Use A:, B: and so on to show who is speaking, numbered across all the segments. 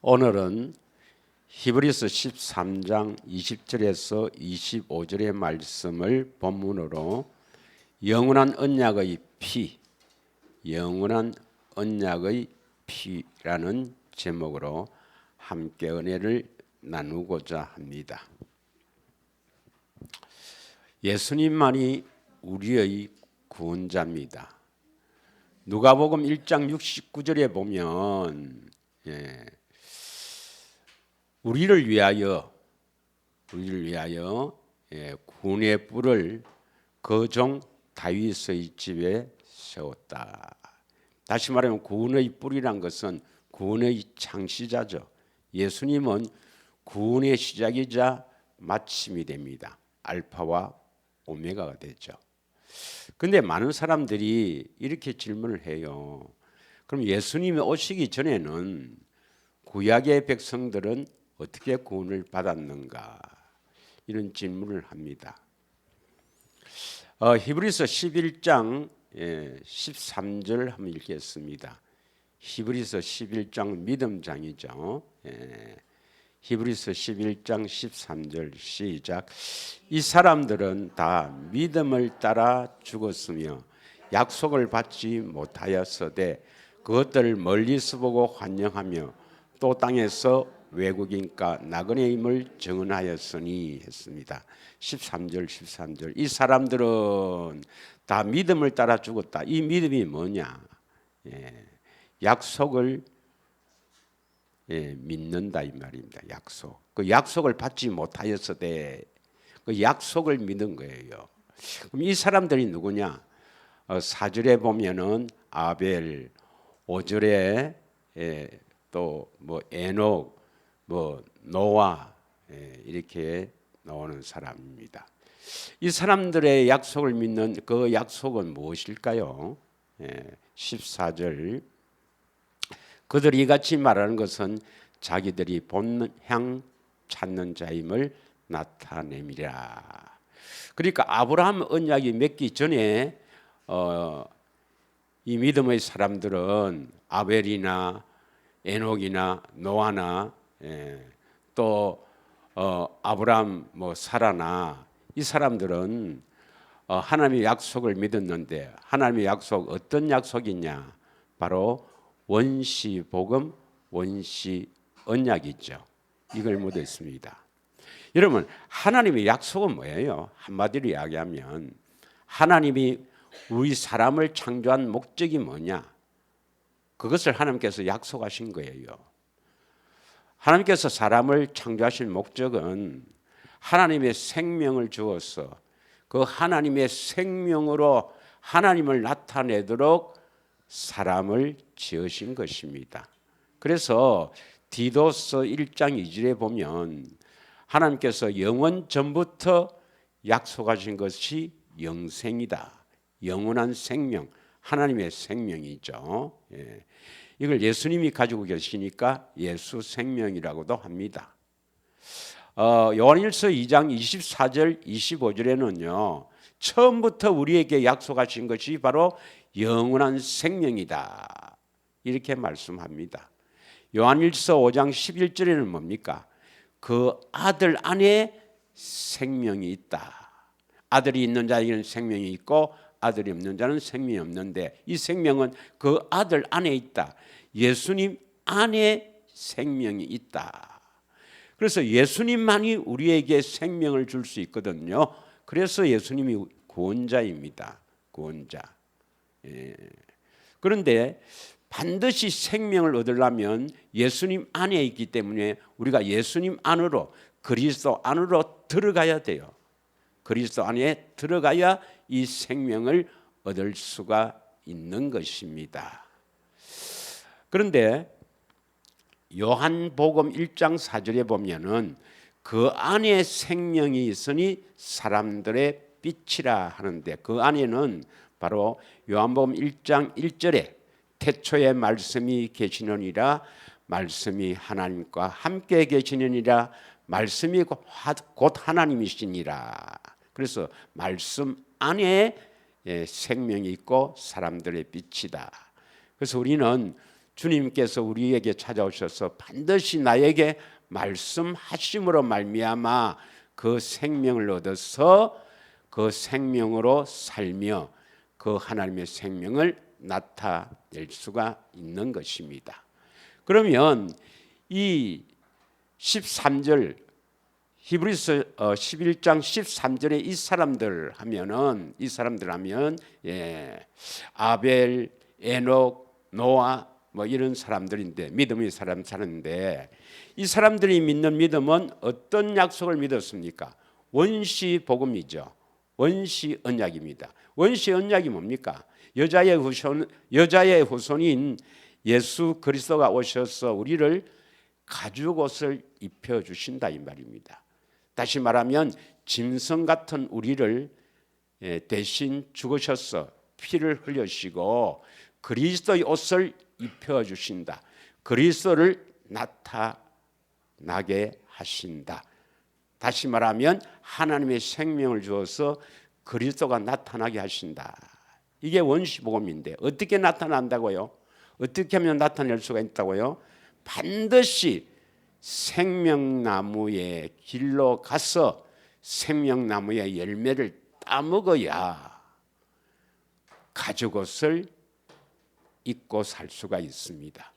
A: 오늘은 히브리서 13장 20절에서 25절의 말씀을 본문으로 영원한 언약의 피, 영원한 언약의 피라는 제목으로 함께 은혜를 나누고자 합니다. 예수님만이 우리의 구원자입니다. 누가복음 1장 69절에 보면 우리를 위하여 구원의 뿔을 그 종 다윗의 집에 세웠다. 다시 말하면 구원의 뿔이란 것은 구원의 창시자죠. 예수님은 구원의 시작이자 마침이 됩니다. 알파와 오메가가 되죠. 근데 많은 사람들이 이렇게 질문을 해요. 그럼 예수님이 오시기 전에는 구약의 백성들은 어떻게 구원을 받았는가? 이런 질문을 합니다. 히브리서 11장 13절 한번 읽겠습니다. 히브리서 11장 믿음장이죠. 히브리서 11장 13절 시작. 이 사람들은 다 믿음을 따라 죽었으며 약속을 받지 못하였으되 그것들을 멀리서 보고 환영하며 또 땅에서 외국인과 나그네임을 증언하였으니 했습니다. 13절 이 사람들은 다 믿음을 따라 죽었다. 이 믿음이 뭐냐? 약속을 믿는다 이 말입니다. 약속. 그 약속을 받지 못하였으되 그 약속을 믿은 거예요. 그럼 이 사람들이 누구냐? 4절에 보면은 아벨, 5절에 또 뭐 에녹, 뭐 노아 이렇게 나오는 사람입니다. 이 사람들의 약속을 믿는 그 약속은 무엇일까요? 14절 그들이 이같이 말하는 것은 자기들이 본향 찾는 자임을 나타내미라. 그러니까 아브라함 언약이 맺기 전에 이 믿음의 사람들은 아벨이나 에녹이나 노아나 또 아브라함 사라나 이 사람들은 하나님의 약속을 믿었는데 하나님의 약속 어떤 약속이냐? 바로 원시 복음, 원시 언약이죠. 이걸 묻어 있습니다. 여러분, 하나님의 약속은 뭐예요? 한마디로 이야기하면 하나님이 우리 사람을 창조한 목적이 뭐냐? 그것을 하나님께서 약속하신 거예요. 하나님께서 사람을 창조하신 목적은 하나님의 생명을 주어서 그 하나님의 생명으로 하나님을 나타내도록 사람을 지으신 것입니다. 그래서 디도서 1장 2절에 보면 하나님께서 영원 전부터 약속하신 것이 영생이다. 영원한 생명, 하나님의 생명이죠. 이걸 예수님이 가지고 계시니까 예수 생명이라고도 합니다. 요한일서 2장 24절 25절에는요. 처음부터 우리에게 약속하신 것이 바로 영원한 생명이다. 이렇게 말씀합니다. 요한일서 5장 11절에는 뭡니까? 그 아들 안에 생명이 있다. 아들이 있는 자에게는 생명이 있고 아들이 없는 자는 생명이 없는데 이 생명은 그 아들 안에 있다. 예수님 안에 생명이 있다. 그래서 예수님만이 우리에게 생명을 줄 수 있거든요. 그래서 예수님이 구원자입니다. 구원자. 그런데 반드시 생명을 얻으려면 예수님 안에 있기 때문에 우리가 예수님 안으로 그리스도 안으로 들어가야 돼요. 그리스도 안에 들어가야 이 생명을 얻을 수가 있는 것입니다. 그런데 요한복음 1장 4절에 보면은 그 안에 생명이 있으니 사람들의 빛이라 하는데 그 안에는 바로 요한복음 1장 1절에 태초에 말씀이 계시느니라 말씀이 하나님과 함께 계시느니라 말씀이 곧 하나님이시니라. 그래서 말씀 안에 생명이 있고 사람들의 빛이다. 그래서 우리는 주님께서 우리에게 찾아오셔서 반드시 나에게 말씀하심으로 말미암아 그 생명을 얻어서 그 생명으로 살며 그 하나님의 생명을 나타낼 수가 있는 것입니다. 그러면 이 13절 히브리서 11장 13절에 이 사람들 하면 아벨, 에녹, 노아 뭐 이런 사람들인데 믿음의 사람 사는데 이 사람들이 믿는 믿음은 어떤 약속을 믿었습니까? 원시 복음이죠. 원시 언약입니다. 원시 언약이 뭡니까? 여자의 후손인 예수 그리스도가 오셔서 우리를 가죽옷을 입혀 주신다 이 말입니다. 다시 말하면 짐승 같은 우리를 대신 죽으셔서 피를 흘리시고 그리스도의 옷을 입혀 주신다. 그리스도를 나타나게 하신다. 다시 말하면 하나님의 생명을 주어서 그리스도가 나타나게 하신다. 이게 원시복음인데 어떻게 나타난다고요? 어떻게 하면 나타낼 수가 있다고요? 반드시 생명나무의 길로 가서 생명나무의 열매를 따먹어야 가죽옷을 입고 살 수가 있습니다.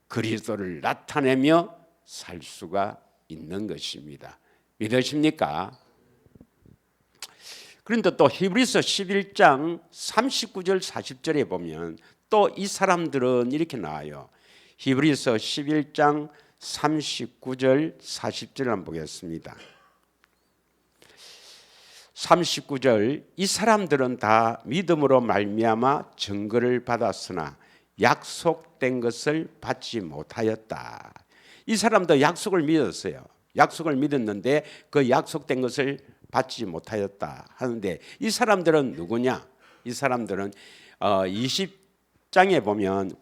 A: 그리스도를 나타내며 살 수가 있는 것입니다. 믿으십니까? 그런데 또 히브리서 11장 39절 40절에 보면 또 이 사람들은 이렇게 나와요. 히브리서 11장 39절 40절을 한번 보겠습니다. 39절 이 사람들은 다 믿음으로 말미암아 증거를 받았으나 약속된 것을 받지 못하였다. 이 사람도 약속을 믿었어요. 약속을 믿었는데 그 약속된 것을 받지 못하였다 하는데 이 사람들은 누구냐? 이 사람들은 20장에 보면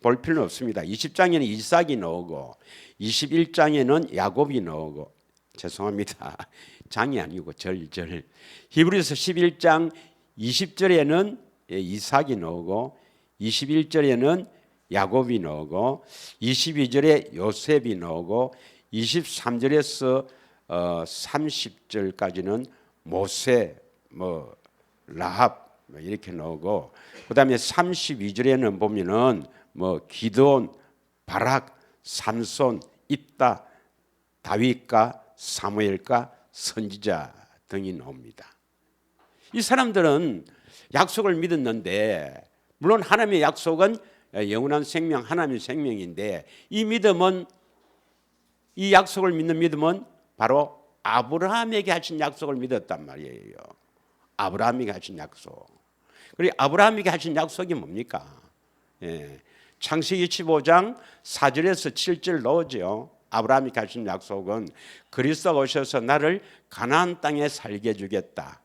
A: 볼 필요는 없습니다. 20장에는 이삭이 나오고 21장에는 야곱이 나오고 죄송합니다. 장이 아니고 절. 히브리서 11장 20절에는 이삭이 나오고 21절에는 야곱이 나오고 22절에 요셉이 나오고 23절에서 30절까지는 모세, 라합 이렇게 나오고 그다음에 32절에는 보면은 기드온, 바락, 삼손, 입다, 다윗과 사무엘과 선지자 등이 나옵니다. 이 사람들은 약속을 믿었는데 물론 하나님의 약속은 영원한 생명, 하나님의 생명인데 이 약속을 믿는 믿음은 바로 아브라함에게 하신 약속을 믿었단 말이에요. 아브라함에게 하신 약속. 그리고 아브라함에게 하신 약속이 뭡니까? 창세기 15장 4절에서 7절 나오죠. 아브라함에게 하신 약속은 그리스도가 오셔서 나를 가나안 땅에 살게 해주겠다.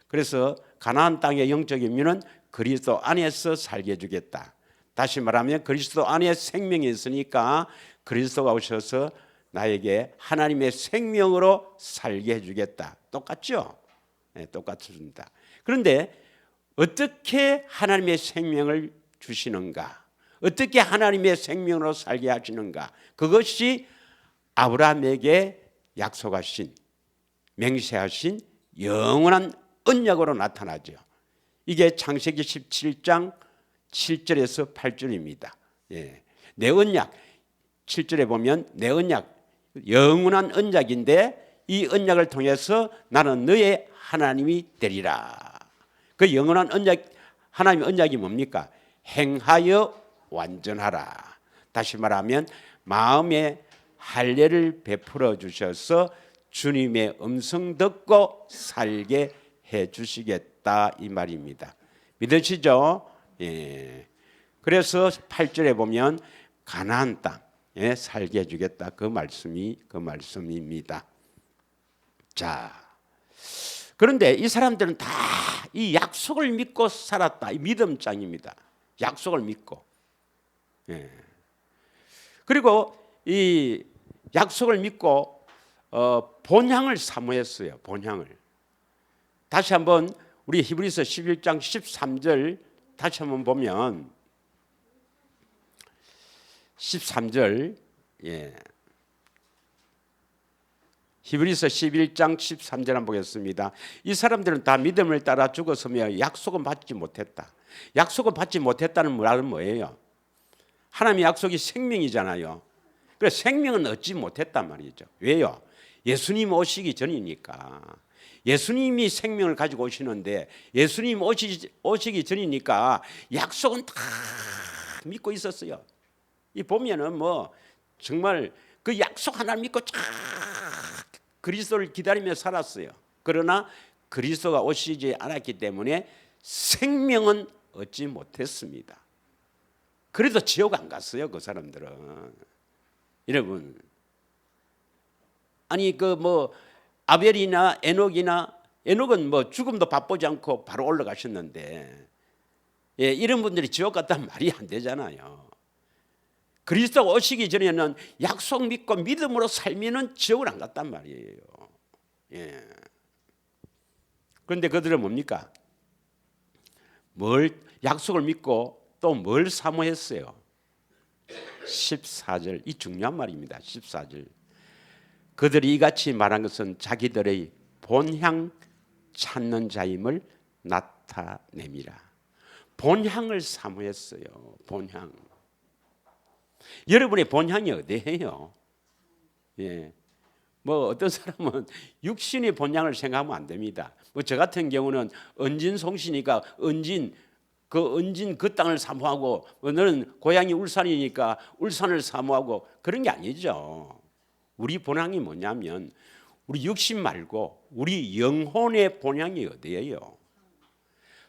A: 그래서 가나안 땅의 영적 의미는 그리스도 안에서 살게 해주겠다. 다시 말하면 그리스도 안에 생명이 있으니까 그리스도가 오셔서 나에게 하나님의 생명으로 살게 해주겠다. 똑같죠? 똑같습니다. 그런데 어떻게 하나님의 생명을 주시는가? 어떻게 하나님의 생명으로 살게 하시는가? 그것이 아브라함에게 약속하신, 맹세하신 영원한 언약으로 나타나죠. 이게 창세기 17장 7절에서 8절입니다. 내 언약, 7절에 보면 내 언약, 영원한 언약인데 이 언약을 통해서 나는 너의 하나님이 되리라. 그 영원한 언약, 하나님의 언약이 뭡니까? 행하여 완전하라. 다시 말하면 마음에 할례를 베풀어 주셔서 주님의 음성 듣고 살게 해 주시겠다 이 말입니다. 믿으시죠? 그래서 8절에 보면 가나안 땅에 살게 해주겠다 그 말씀입니다. 자, 그런데 이 사람들은 다 이 약속을 믿고 살았다. 이 믿음장입니다. 약속을 믿고. 그리고 이 약속을 믿고 본향을 사모했어요. 본향을. 다시 한번 우리 히브리서 11장 13절 다시 한번 보면 13절, 예. 히브리서 11장 13절 한번 보겠습니다. 이 사람들은 다 믿음을 따라 죽었으며 약속은 받지 못했다. 약속은 받지 못했다는 말은 뭐예요? 하나님의 약속이 생명이잖아요. 그래서 생명은 얻지 못했단 말이죠. 왜요? 예수님 오시기 전이니까. 예수님이 생명을 가지고 오시는데 예수님 오시기 전이니까 약속은 다 믿고 있었어요. 이 보면은 뭐 정말 그 약속 하나 믿고 쫙 그리스도를 기다리며 살았어요. 그러나 그리스도가 오시지 않았기 때문에 생명은 얻지 못했습니다. 그래도 지옥 안 갔어요, 그 사람들은. 여러분, 아니 그 뭐 아벨이나 에녹은 뭐 죽음도 바쁘지 않고 바로 올라가셨는데, 예, 이런 분들이 지옥 갔다는 말이 안 되잖아요. 그리스도가 오시기 전에는 약속 믿고 믿음으로 살면은 지옥을 안 갔단 말이에요. 예. 그런데 그들은 뭡니까? 약속을 믿고 또 뭘 사모했어요? 14절, 이 중요한 말입니다. 14절. 그들이 이같이 말한 것은 자기들의 본향 찾는 자임을 나타냅니다. 본향을 사모했어요. 본향. 여러분의 본향이 어디예요? 예. 뭐 어떤 사람은 육신의 본향을 생각하면 안 됩니다. 뭐 저 같은 경우는 은진 송씨니까 은진 그 땅을 사모하고, 너는 고향이 울산이니까 울산을 사모하고, 그런 게 아니죠. 우리 본향이 뭐냐면 우리 육신 말고 우리 영혼의 본향이 어디예요?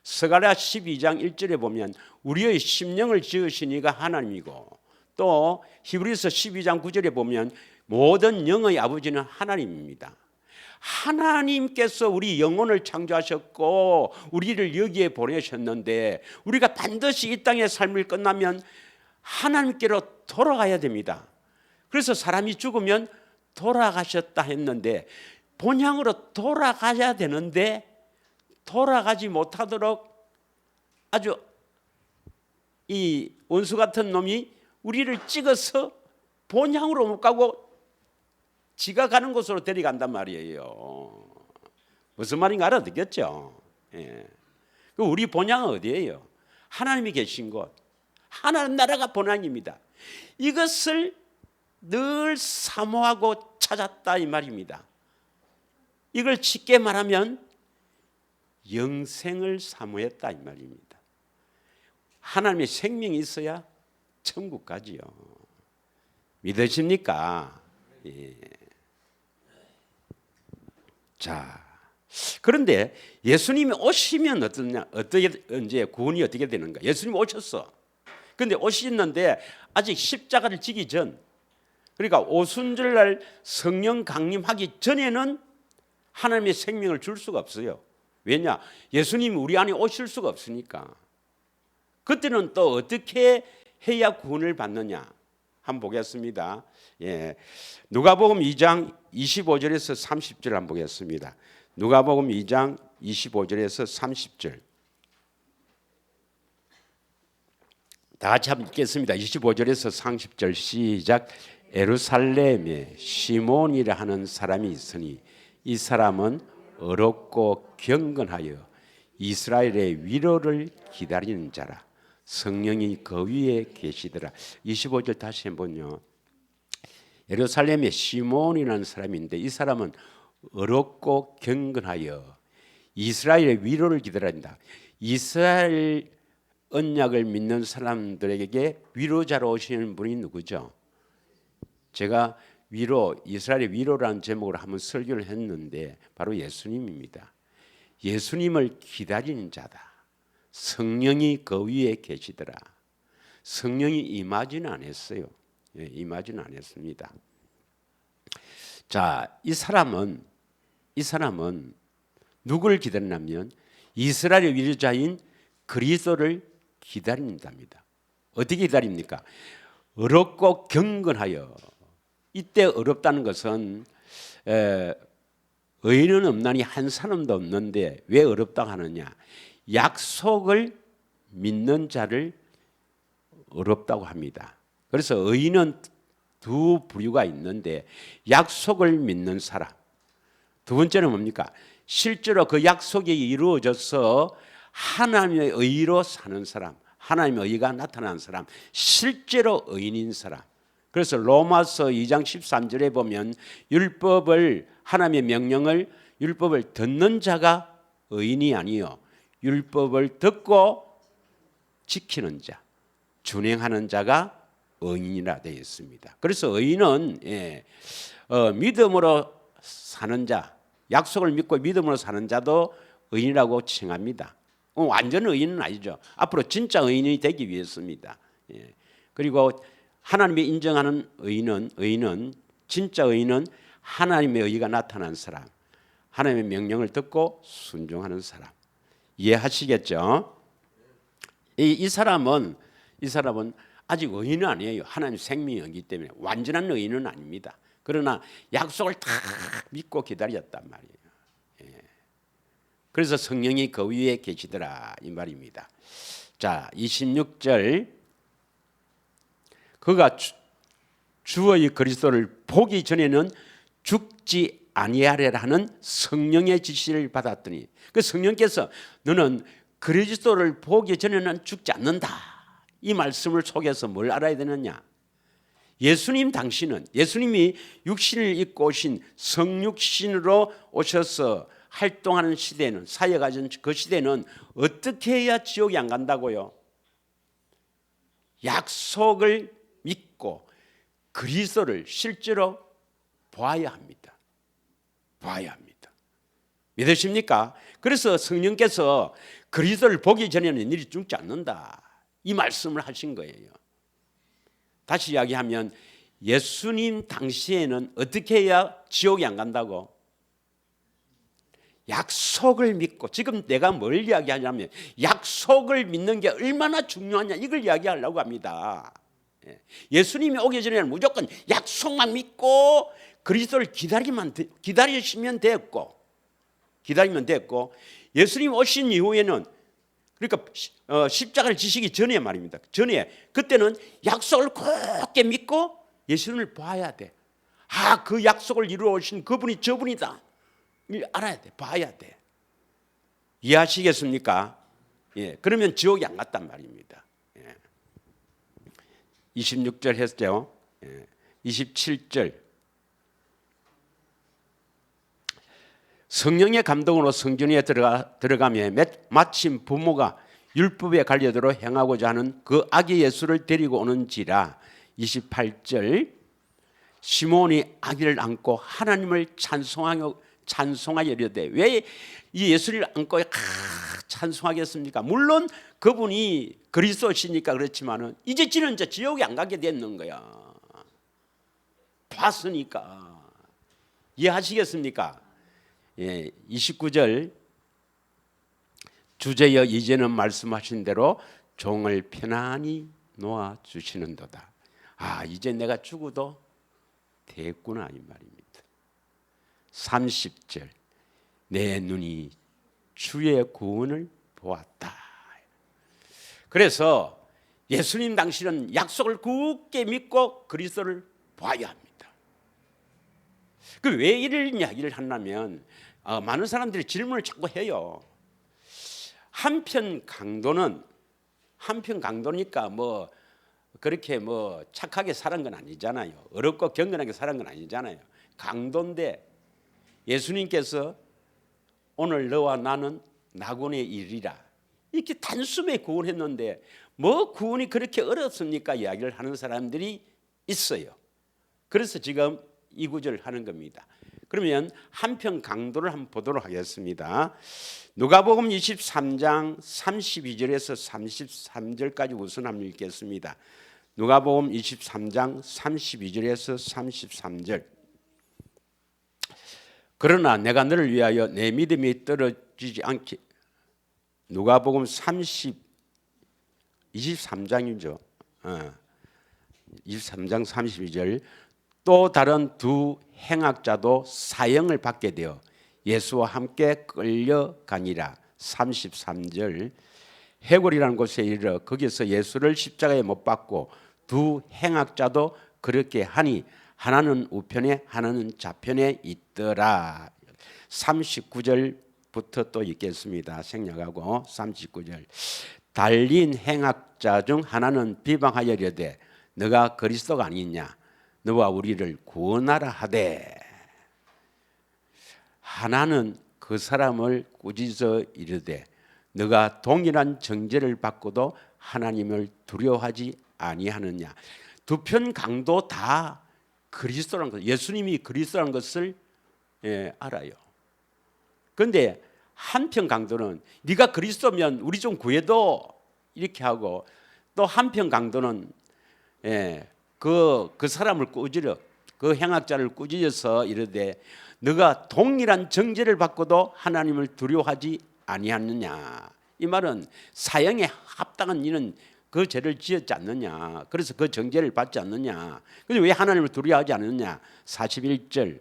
A: 스가랴 12장 1절에 보면 우리의 심령을 지으시니가 하나님이고, 또 히브리서 12장 9절에 보면 모든 영의 아버지는 하나님입니다. 하나님께서 우리 영혼을 창조하셨고 우리를 여기에 보내셨는데, 우리가 반드시 이 땅의 삶을 끝나면 하나님께로 돌아가야 됩니다. 그래서 사람이 죽으면 돌아가셨다 했는데, 본향으로 돌아가야 되는데 돌아가지 못하도록 아주 이 원수 같은 놈이 우리를 찍어서 본향으로 못 가고 지가 가는 곳으로 데려간단 말이에요. 무슨 말인가 알아듣겠죠? 예. 우리 본향은 어디예요? 하나님이 계신 곳, 하나님 나라가 본향입니다. 이것을 늘 사모하고 찾았다 이 말입니다. 이걸 쉽게 말하면 영생을 사모했다 이 말입니다. 하나님의 생명이 있어야 천국 가지요. 믿으십니까? 예. 자, 그런데 예수님이 오시면 이제 구원이 어떻게 되는가? 예수님 오셨어. 그런데 오셨는데 아직 십자가를 지기 전, 그러니까 오순절날 성령 강림하기 전에는 하나님의 생명을 줄 수가 없어요. 왜냐? 예수님이 우리 안에 오실 수가 없으니까. 그때는 또 어떻게 해야 구원을 받느냐? 한번 보겠습니다. 예. 누가복음 2장 25절에서 30절 한번 보겠습니다. 누가복음 2장 25절에서 30절. 다 같이 한번 읽겠습니다. 25절에서 30절 시작. 예루살렘에 시몬이라 하는 사람이 있으니 이 사람은 어렵고 경건하여 이스라엘의 위로를 기다리는 자라. 성령이 그 위에 계시더라. 25절 다시 한번요. 예루살렘에 시몬이라는 사람인데 이 사람은 어렵고 경건하여 이스라엘의 위로를 기다린다. 이스라엘 언약을 믿는 사람들에게 위로자로 오시는 분이 누구죠? 제가 이스라엘의 위로라는 제목으로 한번 설교를 했는데 바로 예수님입니다. 예수님을 기다리는 자다. 성령이 그 위에 계시더라. 성령이 임하지는 않았어요. 예, 임하지는 않았습니다. 자, 이 사람은 누구를 기다리냐면 이스라엘의 위로자인 그리스도를 기다린답니다. 어떻게 기다립니까? 어렵고 경건하여. 이때 어렵다는 것은 의인은 없나니 한 사람도 없는데 왜 어렵다고 하느냐? 약속을 믿는 자를 어렵다고 합니다. 그래서 의인은 두 부류가 있는데 약속을 믿는 사람. 두 번째는 뭡니까? 실제로 그 약속이 이루어져서 하나님의 의로 사는 사람, 하나님의 의가 나타난 사람, 실제로 의인인 사람. 그래서 로마서 2장 13절에 보면 율법을 하나님의 명령을 율법을 듣는 자가 의인이 아니요 율법을 듣고 지키는 자, 준행하는 자가 의인이라 되어 있습니다. 그래서 의인은 믿음으로 사는 자, 약속을 믿고 믿음으로 사는 자도 의인이라고 칭합니다. 완전 의인은 아니죠. 앞으로 진짜 의인이 되기 위해서입니다. 그리고 하나님이 인정하는 의인은 진짜 의인은 하나님의 의가 나타난 사람, 하나님의 명령을 듣고 순종하는 사람. 이해하시겠죠? 이 사람은 아직 의인은 아니에요. 하나님 생명이기 때문에 완전한 의인은 아닙니다. 그러나 약속을 다 믿고 기다렸단 말이에요. 그래서 성령이 그 위에 계시더라 이 말입니다. 자, 26절 그가 주의 그리스도를 보기 전에는 죽지 아니하리라 하는 성령의 지시를 받았더니 그 성령께서 너는 그리스도를 보기 전에는 죽지 않는다. 이 말씀을 속에서 뭘 알아야 되느냐? 예수님 당신은 예수님이 육신을 입고 오신 성육신으로 오셔서 활동하는 시대는 사역하신 그 시대는 어떻게 해야 지옥에 안 간다고요? 약속을 믿고 그리스도를 실제로 보아야 합니다. 봐야 합니다. 믿으십니까? 그래서 성령께서 그리스도를 보기 전에는 너희 죽지 않는다. 이 말씀을 하신 거예요. 다시 이야기하면 예수님 당시에는 어떻게 해야 지옥에 안 간다고? 약속을 믿고 지금 내가 뭘 이야기하냐면 약속을 믿는 게 얼마나 중요하냐 이걸 이야기하려고 합니다. 예수님이 오기 전에는 무조건 약속만 믿고 그리스도를 기다리시면 됐고 예수님 오신 이후에는 그러니까 십자가를 지시기 전에 말입니다. 전에 그때는 약속을 굳게 믿고 예수님을 봐야 돼. 그 약속을 이루어 오신 그분이 저분이다. 알아야 돼. 봐야 돼. 이해하시겠습니까? 그러면 지옥에 안 갔단 말입니다. 26절 했죠. 27절 성령의 감동으로 성전에 들어가며 마침 부모가 율법에 갈려들어 행하고자 하는 그 아기 예수를 데리고 오는지라. 28절 시몬이 아기를 안고 하나님을 찬송하여 이르되 왜 이 예수를 안고 찬송하겠습니까? 물론 그분이 그리스도시니까 그렇지만은 이제 지옥에 안 가게 됐는 거야. 봤으니까. 이해하시겠습니까? 29절 주제여 이제는 말씀하신 대로 종을 편안히 놓아 주시는도다. 이제 내가 죽어도 됐구나 이 말입니다. 30절 내 눈이 주의 구원을 보았다. 그래서 예수님 당신은 약속을 굳게 믿고 그리스도를 봐야 합니다. 왜 이런 이야기를 하냐면 많은 사람들이 질문을 자꾸 해요. 한편 강도니까 그렇게 착하게 살은 건 아니잖아요. 어렵고 경건하게 살은 건 아니잖아요. 강도인데 예수님께서 오늘 너와 나는 낙원에 이르리라 이렇게 단숨에 구원했는데 구원이 그렇게 어렵습니까? 이야기를 하는 사람들이 있어요. 그래서 지금 이 구절을 하는 겁니다. 그러면 한편 강도를 한번 보도록 하겠습니다. 누가복음 23장 32절에서 33절까지 우선 한번 읽겠습니다. 누가복음 23장 32절에서 33절 그러나 내가 너를 위하여 내 믿음이 떨어지지 않게 누가복음 23장이죠. 23장 32절 또 다른 두 행악자도 사형을 받게 되어 예수와 함께 끌려가니라. 33절 해골이라는 곳에 이르러 거기서 예수를 십자가에 못 박고 두 행악자도 그렇게 하니 하나는 우편에 하나는 좌편에 있더라. 39절부터 또 읽겠습니다. 생략하고 39절. 달린 행악자 중 하나는 비방하여 이르되 너가 그리스도가 아니냐 너와 우리를 구원하라 하되, 하나는 그 사람을 꾸짖어 이르되 너가 동일한 정죄를 받고도 하나님을 두려워하지 아니하느냐. 두 편 강도 다 그리스도라는 것, 예수님이 그리스도라는 것을 알아요. 그런데 한편 강도는 네가 그리스도면 우리 좀 구해도 이렇게 하고, 또 한편 강도는 그 사람을 꾸짖어, 그 행악자를 꾸짖어서 이르되 너가 동일한 정죄를 받고도 하나님을 두려워하지 아니하느냐. 이 말은 사형에 합당한 이는 그 죄를 지었지 않느냐. 그래서 그 정죄를 받지 않느냐. 그래서 왜 하나님을 두려워하지 않느냐. 41절.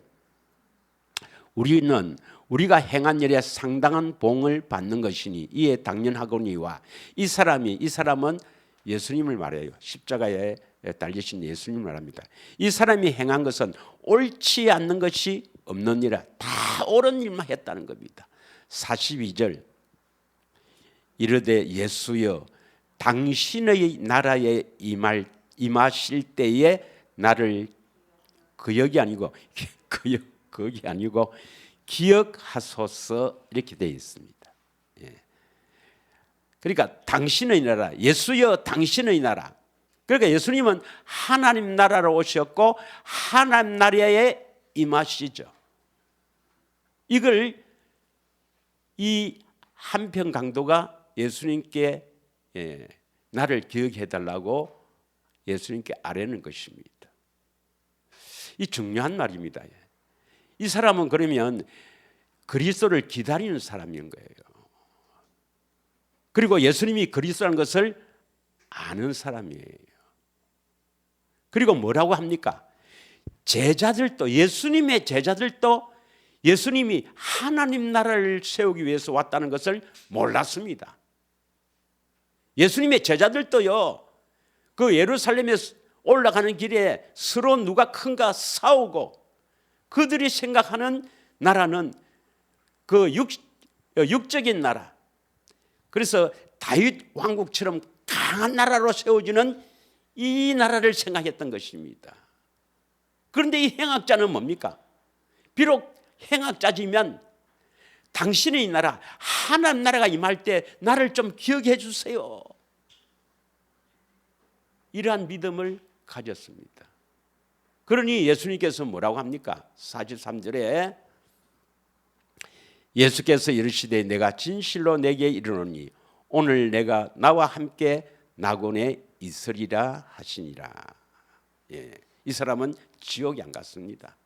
A: 우리는 우리가 행한 일에 상당한 봉을 받는 것이니 이에 당연하거니와. 이 사람은 예수님을 말해요. 십자가에 달리신 예수님을 말합니다. 이 사람이 행한 것은 옳지 않는 것이 없느니라. 다 옳은 일만 했다는 겁니다. 42절. 이르되 예수여 당신의 나라에 임하실 때에 나를 거기 아니고 기억하소서, 이렇게 되어 있습니다. 그러니까 당신의 나라, 예수여 당신의 나라. 그러니까 예수님은 하나님 나라로 오셨고 하나님 나라에 임하시죠. 이걸 이 한편 강도가 예수님께 나를 기억해 달라고 예수님께 아뢰는 것입니다. 이 중요한 말입니다. 이 사람은 그러면 그리스도를 기다리는 사람인 거예요. 그리고 예수님이 그리스도라는 것을 아는 사람이에요. 그리고 뭐라고 합니까? 제자들도, 예수님의 제자들도 예수님이 하나님 나라를 세우기 위해서 왔다는 것을 몰랐습니다. 예수님의 제자들도요, 그 예루살렘에 올라가는 길에 서로 누가 큰가 싸우고, 그들이 생각하는 나라는 그 육적인 나라, 그래서 다윗 왕국처럼 강한 나라로 세워지는 이 나라를 생각했던 것입니다. 그런데 이 행악자는 뭡니까? 비록 행악자지만 당신의 나라, 하나님 나라가 임할 때 나를 좀 기억해 주세요. 이러한 믿음을 가졌습니다. 그러니 예수님께서 뭐라고 합니까? 43절에 예수께서 이르시되 내가 진실로 내게 이르노니 오늘 내가 나와 함께 낙원에 있으리라 하시니라. 이 사람은 지옥에 안 갔습니다.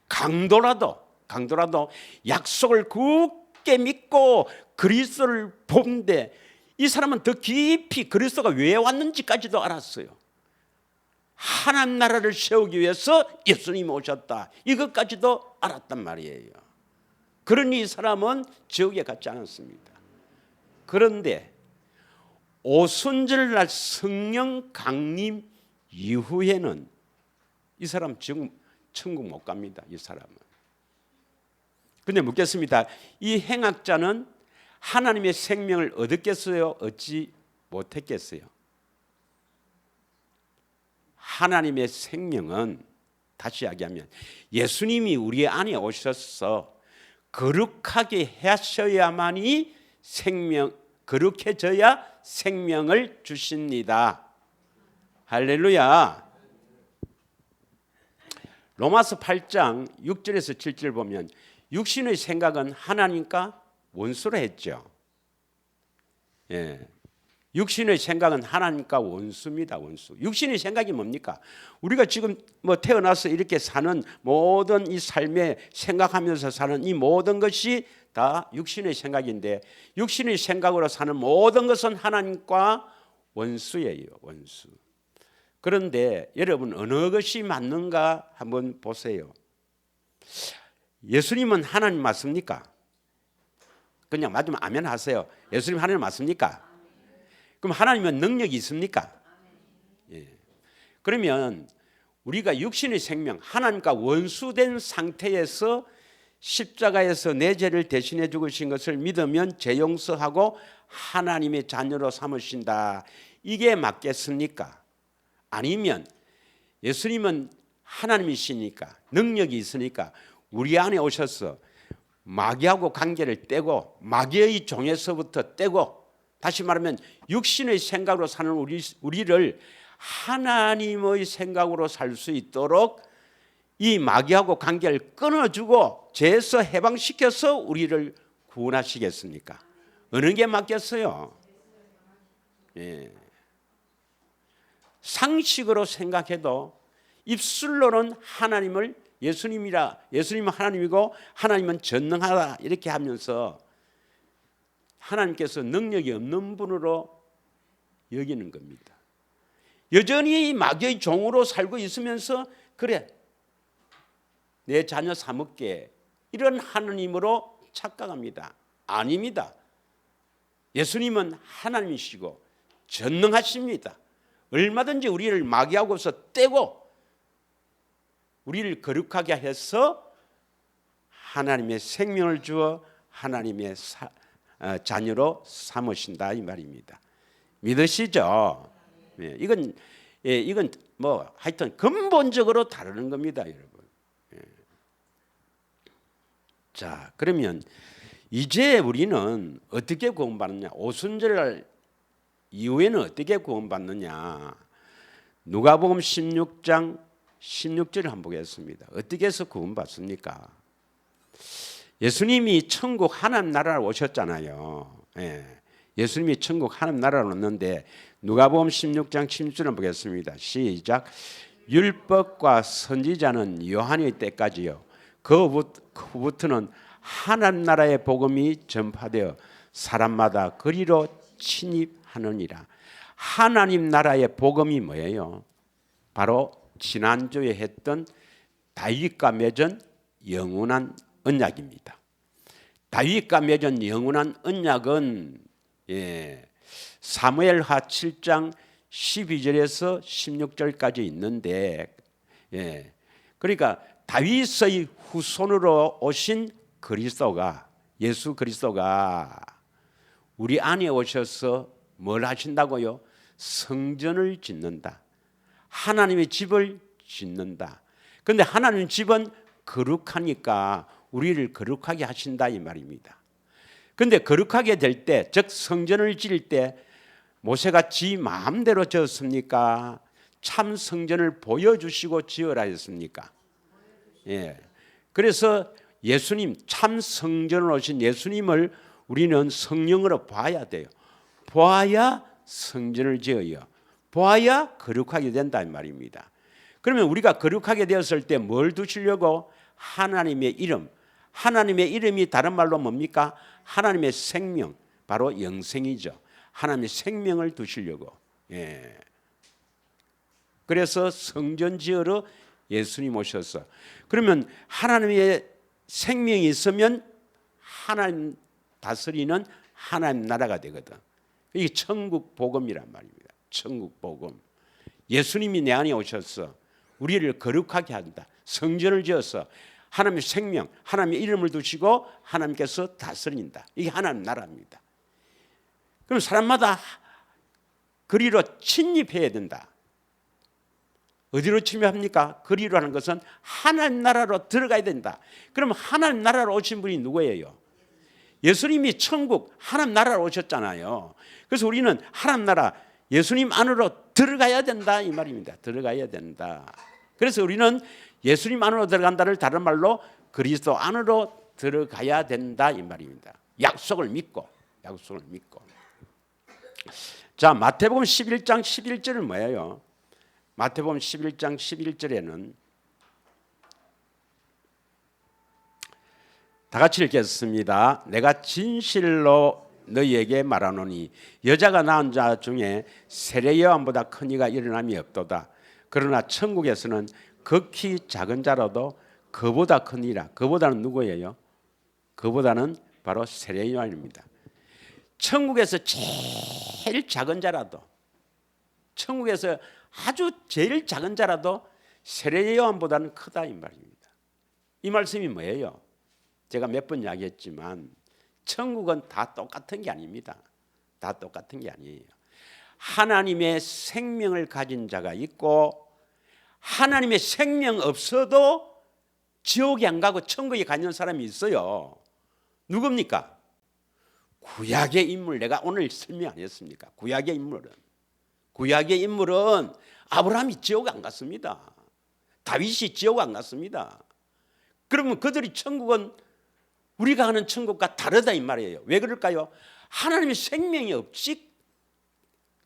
A: 강도라도 약속을 굳게 믿고 그리스도를 본데, 이 사람은 더 깊이 그리스도가 왜 왔는지까지도 알았어요. 하나님 나라를 세우기 위해서 예수님이 오셨다, 이것까지도 알았단 말이에요. 그러니 이 사람은 지옥에 갔지 않았습니다. 그런데 오순절날 성령 강림 이후에는 이 사람 지금 천국 못 갑니다. 이 사람은. 근데 묻겠습니다. 이 행악자는 하나님의 생명을 얻었겠어요? 얻지 못했겠어요? 하나님의 생명은, 다시 이야기하면 예수님이 우리 안에 오셔서 거룩하게 하셔야만이 거룩해져야 생명을 주십니다. 할렐루야. 로마서 8장 6절에서 7절 보면 육신의 생각은 하나님과 원수로 했죠. 육신의 생각은 하나님과 원수입니다. 원수. 육신의 생각이 뭡니까? 우리가 지금 태어나서 이렇게 사는 모든 이 삶에 생각하면서 사는 이 모든 것이 다 육신의 생각인데, 육신의 생각으로 사는 모든 것은 하나님과 원수예요. 원수. 그런데 여러분, 어느 것이 맞는가 한번 보세요. 예수님은 하나님 맞습니까? 그냥 맞으면 아멘 하세요. 예수님 하나님 맞습니까? 그럼 하나님은 능력이 있습니까? 예. 그러면 우리가 육신의 생명, 하나님과 원수된 상태에서 십자가에서 내 죄를 대신해 죽으신 것을 믿으면 죄 용서하고 하나님의 자녀로 삼으신다. 이게 맞겠습니까? 아니면 예수님은 하나님이시니까 능력이 있으니까 우리 안에 오셔서 마귀하고 관계를 떼고 마귀의 종에서부터 떼고, 다시 말하면 육신의 생각으로 사는 우리를 하나님의 생각으로 살 수 있도록 이 마귀하고 관계를 끊어주고 죄에서 해방시켜서 우리를 구원하시겠습니까? 어느 게 맞겠어요? 예. 상식으로 생각해도 입술로는 하나님을 예수님은 하나님이고 하나님은 전능하다 이렇게 하면서 하나님께서 능력이 없는 분으로 여기는 겁니다. 여전히 마귀의 종으로 살고 있으면서 그래 내 자녀 삼을게 이런 하나님으로 착각합니다. 아닙니다. 예수님은 하나님이시고 전능하십니다. 얼마든지 우리를 마귀하고서 떼고 우리를 거룩하게 해서 하나님의 생명을 주어 하나님의 자녀로 삼으신다 이 말입니다. 믿으시죠? 예, 이건 뭐 하여튼 근본적으로 다르는 겁니다, 여러분. 예. 자, 그러면 이제 우리는 어떻게 구원받느냐? 오순절 이후에는 어떻게 구원받느냐? 누가복음 16장 16절을 한번 보겠습니다. 어떻게 해서 구원받습니까? 예수님이 천국 하나님 나라로 오셨잖아요. 예. 예수님이 천국 하나님 나라로 왔는데 누가복음 16장 16절을 보겠습니다. 시작. 율법과 선지자는 요한의 때까지요. 그 후부터는 하나님 나라의 복음이 전파되어 사람마다 그리로 침입하느니라. 하나님 나라의 복음이 뭐예요? 바로 지난주에 했던 다윗과 맺은 영원한 언약입니다. 다윗과 맺은 영원한 언약은 사무엘하 7장 12절에서 16절까지 있는데, 그러니까 다윗의 후손으로 오신 그리스도가, 예수 그리스도가 우리 안에 오셔서 뭘 하신다고요? 성전을 짓는다. 하나님의 집을 짓는다. 그런데 하나님의 집은 거룩하니까 우리를 거룩하게 하신다 이 말입니다. 그런데 거룩하게 될 때, 즉 성전을 지을 때 모세가 지 마음대로 지었습니까? 참 성전을 보여주시고 지으라 했습니까? 예. 그래서 예수님, 참 성전으로 오신 예수님을 우리는 성령으로 봐야 돼요. 보아야 성전을 지어요. 보아야 거룩하게 된다 이 말입니다. 그러면 우리가 거룩하게 되었을 때 뭘 두시려고? 하나님의 이름. 하나님의 이름이 다른 말로 뭡니까? 하나님의 생명, 바로 영생이죠. 하나님의 생명을 두시려고. 예. 그래서 성전 지으러 예수님 오셔서, 그러면 하나님의 생명이 있으면 하나님 다스리는 하나님 나라가 되거든. 이게 천국 복음이란 말입니다. 천국 복음. 예수님이 내 안에 오셔서 우리를 거룩하게 한다. 성전을 지어서 하나님의 생명, 하나님의 이름을 두시고 하나님께서 다스린다. 이게 하나님 나라입니다. 그럼 사람마다 그리로 침입해야 된다. 어디로 침입합니까? 그리로 하는 것은 하나님 나라로 들어가야 된다. 그럼 하나님 나라로 오신 분이 누구예요? 예수님이 천국 하나님 나라로 오셨잖아요. 그래서 우리는 하나님 나라 예수님 안으로 들어가야 된다 이 말입니다. 들어가야 된다. 그래서 우리는 예수님 안으로 들어간다를 다른 말로 그리스도 안으로 들어가야 된다 이 말입니다. 약속을 믿고. 자, 마태복음 11장 11절은 뭐예요? 마태복음 11장 11절에는 다 같이 읽겠습니다. 내가 진실로 너희에게 말하노니 여자가 낳은 자 중에 세례 요한보다 큰 이가 일어남이 없도다. 그러나 천국에서는 극히 작은 자라도 그보다 큰 이라. 그보다는 누구예요? 그보다는 바로 세례 요한입니다. 천국에서 제일 작은 자라도, 천국에서 아주 제일 작은 자라도 세례 요한보다는 크다 이 말입니다. 이 말씀이 뭐예요? 제가 몇 번 이야기했지만 천국은 다 똑같은 게 아닙니다. 다 똑같은 게 아니에요. 하나님의 생명을 가진 자가 있고 하나님의 생명 없어도 지옥에 안 가고 천국에 가는 사람이 있어요. 누굽니까? 구약의 인물, 내가 오늘 설명 안 했습니까? 구약의 인물은 아브라함이 지옥 안 갔습니다. 다윗이 지옥 안 갔습니다. 그러면 그들이 천국은 우리가 가는 천국과 다르다 이 말이에요. 왜 그럴까요? 하나님의 생명이 없이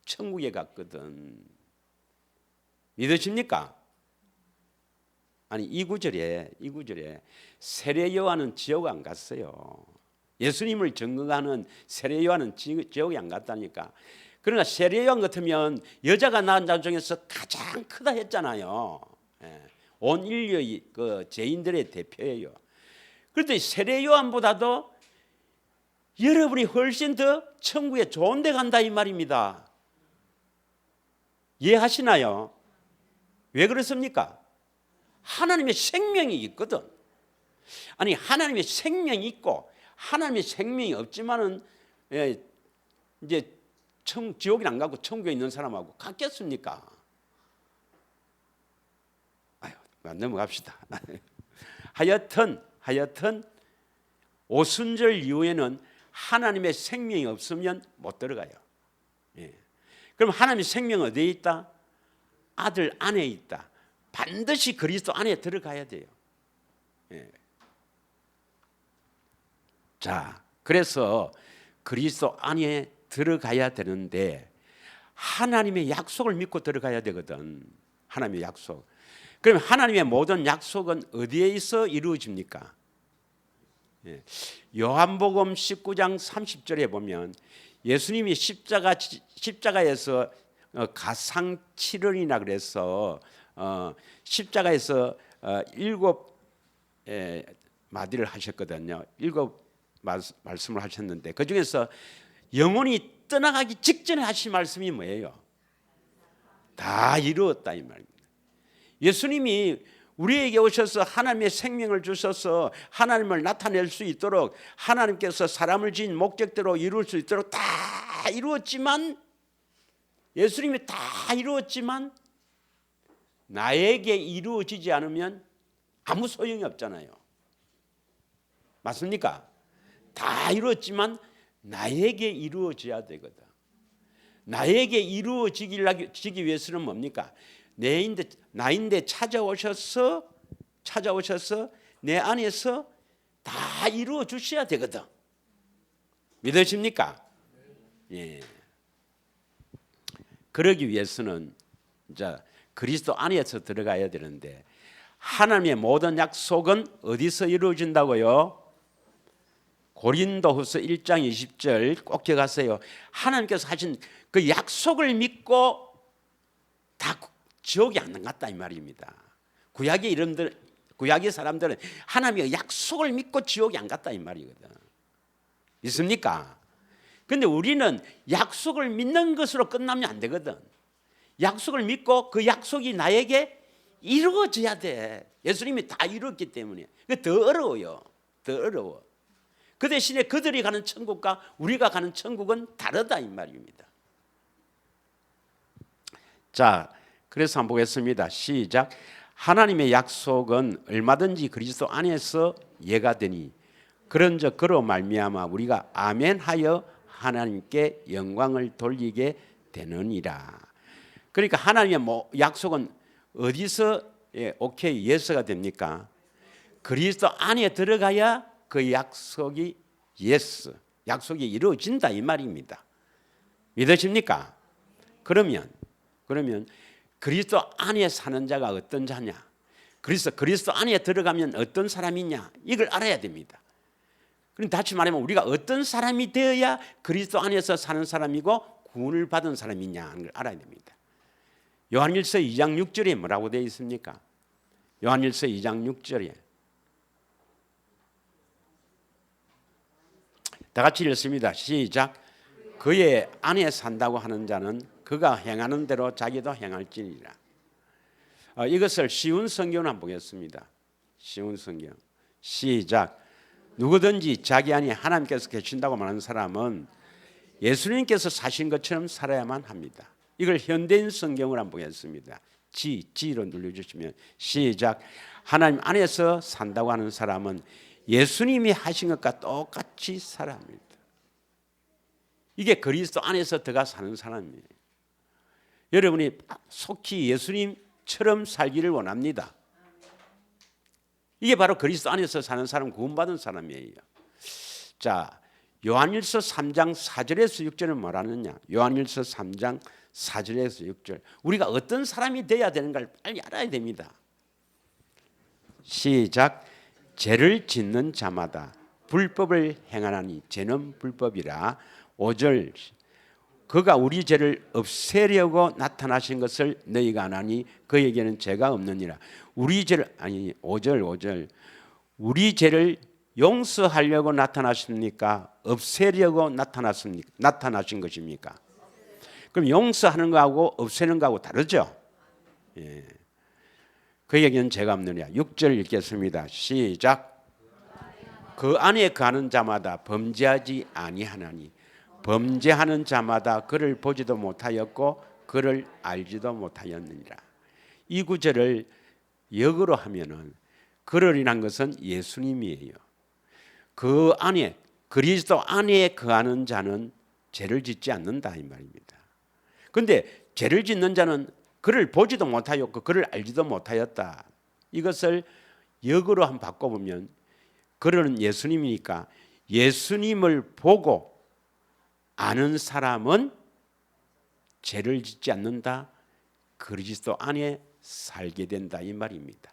A: 천국에 갔거든. 믿으십니까? 아니 이 구절에 세례 요한은 지옥 안 갔어요. 예수님을 증거하는 세례 요한은 지옥에 안 갔다니까. 그러나 세례 요한 같으면 여자가 낳은 자 중에서 가장 크다 했잖아요. 온 인류의 그 죄인들의 대표예요. 그런데 세례 요한보다도 여러분이 훨씬 더 천국에 좋은 데 간다 이 말입니다. 이해하시나요? 왜 그렇습니까? 하나님의 생명이 있거든. 아니 하나님의 생명이 있고 하나님의 생명이 없지만은 이제 지옥에 안 가고 천국에 있는 사람하고 같겠습니까? 아유, 넘어갑시다. 하여튼 오순절 이후에는 하나님의 생명이 없으면 못 들어가요. 그럼 하나님의 생명은 어디에 있다? 아들 안에 있다. 반드시 그리스도 안에 들어가야 돼요. 자, 그래서 그리스도 안에 들어가야 되는데 하나님의 약속을 믿고 들어가야 되거든. 하나님의 약속. 그럼 하나님의 모든 약속은 어디에 있어 이루어집니까? 요한복음 19장 30절에 보면 예수님이 십자가에서 가상칠언이나 그래서 십자가에서 7 마디를 하셨거든요. 7 말씀을 하셨는데 그 중에서 영혼이 떠나가기 직전에 하신 말씀이 뭐예요? 다 이루었다 이 말입니다. 예수님이 우리에게 오셔서 하나님의 생명을 주셔서 하나님을 나타낼 수 있도록 하나님께서 사람을 지은 목적대로 이룰 수 있도록 다 이루었지만 예수님이 다 이루었지만 나에게 이루어지지 않으면 아무 소용이 없잖아요. 맞습니까? 다 이루었지만 나에게 이루어져야 되거든. 나에게 이루어지기 위해서는 뭡니까? 나인데 찾아오셔서 내 안에서 다 이루어 주셔야 되거든. 믿으십니까? 예. 그러기 위해서는 이제 그리스도 안에서 들어가야 되는데 하나님의 모든 약속은 어디서 이루어진다고요? 고린도후서 1장 20절 꼭 기억하세요. 하나님께서 하신 그 약속을 믿고 다 지옥에 안 갔다 이 말입니다. 구약의 사람들은 하나님의 약속을 믿고 지옥에 안 갔다 이 말이거든. 있습니까? 근데 우리는 약속을 믿는 것으로 끝나면 안 되거든. 약속을 믿고 그 약속이 나에게 이루어져야 돼. 예수님이 다 이루었기 때문에. 더 어려워요. 더 어려워. 그 대신에 그들이 가는 천국과 우리가 가는 천국은 다르다 이 말입니다. 자, 그래서 한번 보겠습니다. 시작. 하나님의 약속은 얼마든지 그리스도 안에서 예가 되니 그런즉 그로 말미암아 우리가 아멘하여 하나님께 영광을 돌리게 되느니라. 그러니까 하나님의 약속은 어디서 오케이 예스가 됩니까? 그리스도 안에 들어가야 그 약속이 예스, 약속이 이루어진다 이 말입니다. 믿으십니까? 그러면 그리스도 안에 사는 자가 어떤 자냐? 그리스도 안에 들어가면 어떤 사람이냐? 이걸 알아야 됩니다. 그럼 다시 말하면 우리가 어떤 사람이 되어야 그리스도 안에서 사는 사람이고 구원을 받은 사람이냐 하는 걸 알아야 됩니다. 요한일서 2장 6절에 뭐라고 되어 있습니까? 요한일서 2장 6절에 다 같이 읽습니다. 시작. 그의 안에 산다고 하는 자는 그가 행하는 대로 자기도 행할지니라. 이것을 쉬운 성경을 한번 보겠습니다. 쉬운 성경. 시작. 누구든지 자기 안에 하나님께서 계신다고 말하는 사람은 예수님께서 사신 것처럼 살아야만 합니다. 이걸 현대인 성경을 한번 보겠습니다. G로 눌러주시면 시작. 하나님 안에서 산다고 하는 사람은 예수님이 하신 것과 똑같이 살아야 합니다. 이게 그리스도 안에서 들어가 사는 사람이에요. 여러분이 속히 예수님처럼 살기를 원합니다. 이게 바로 그리스도 안에서 사는 사람, 구원받은 사람이에요. 자, 요한일서 3장 4절에서 6절은 뭐라느냐? 요한일서 3장 4절에서 6절. 우리가 어떤 사람이 돼야 되는가를 빨리 알아야 됩니다. 시작. 죄를 짓는 자마다 불법을 행하나니 죄는 불법이라. 5절. 그가 우리 죄를 없애려고 나타나신 것을 너희가 아나니 그에게는 죄가 없느니라. 우리 죄를 5절. 우리 죄를 용서하려고 나타나십니까? 없애려고 나타나신 것입니까? 그럼 용서하는 거하고 없애는 거하고 다르죠? 예. 그에게는 죄가 없느냐. 6절 읽겠습니다. 시작. 그 안에 거하는 자마다 범죄하지 아니하나니 범죄하는 자마다 그를 보지도 못하였고 그를 알지도 못하였느니라. 이 구절을 역으로 하면은 그러리란 것은 예수님이에요. 그 안에 그리스도 안에 거하는 자는 죄를 짓지 않는다 이 말입니다. 그런데 죄를 짓는 자는 그를 보지도 못하였고 그를 알지도 못하였다. 이것을 역으로 한번 바꿔보면 그러는 예수님이니까 예수님을 보고 아는 사람은 죄를 짓지 않는다. 그리스도 안에 살게 된다 이 말입니다.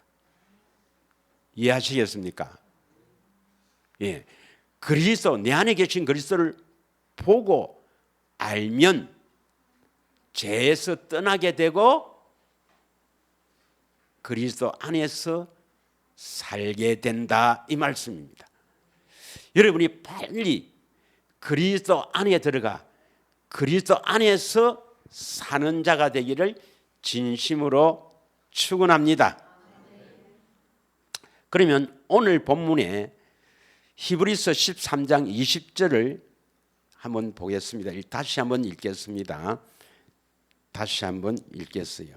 A: 이해하시겠습니까? 예, 그리스도 내 안에 계신 그리스도를 보고 알면 죄에서 떠나게 되고 그리스도 안에서 살게 된다 이 말씀입니다. 여러분이 빨리 그리스도 안에 들어가 그리스도 안에서 사는 자가 되기를 진심으로 축원합니다. 그러면 오늘 본문에 히브리서 13장 20절을 한번 보겠습니다. 다시 한번 읽겠습니다. 다시 한번 읽겠어요.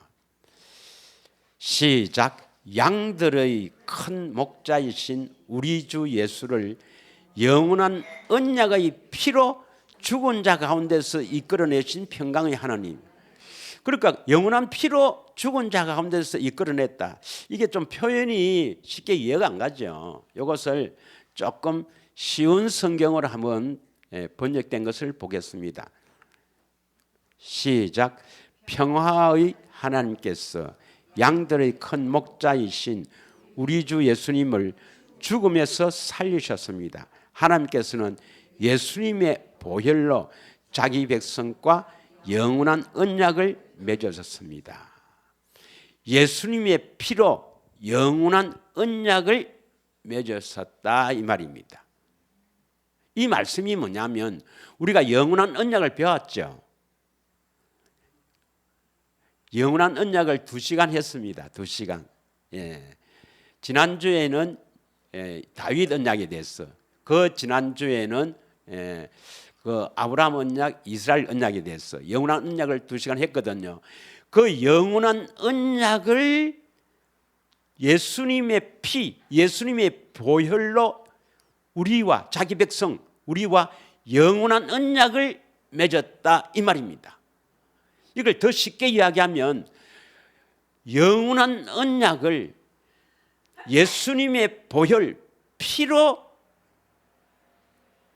A: 시작. 양들의 큰 목자이신 우리 주 예수를 영원한 언약의 피로 죽은 자 가운데서 이끌어내신 평강의 하나님. 그러니까 영원한 피로 죽은 자 가운데서 이끌어냈다. 이게 좀 표현이 쉽게 이해가 안 가죠. 이것을 조금 쉬운 성경으로 한번 번역된 것을 보겠습니다. 시작. 평화의 하나님께서 양들의 큰 목자이신 우리 주 예수님을 죽음에서 살리셨습니다. 하나님께서는 예수님의 보혈로 자기 백성과 영원한 언약을 맺으셨습니다. 예수님의 피로 영원한 언약을 맺으셨다 이 말입니다. 이 말씀이 뭐냐면 우리가 영원한 언약을 배웠죠. 영원한 언약을 2시간 했습니다. 2시간. 예. 지난주에는 다윗 언약에 대해서, 그 지난주에는 그 아브라함 언약, 이스라엘 언약에 대해서 영원한 언약을 2시간 했거든요. 그 영원한 언약을 예수님의 피, 예수님의 보혈로 우리와 자기 백성, 우리와 영원한 언약을 맺었다 이 말입니다. 이걸 더 쉽게 이야기하면 영원한 언약을 예수님의 보혈, 피로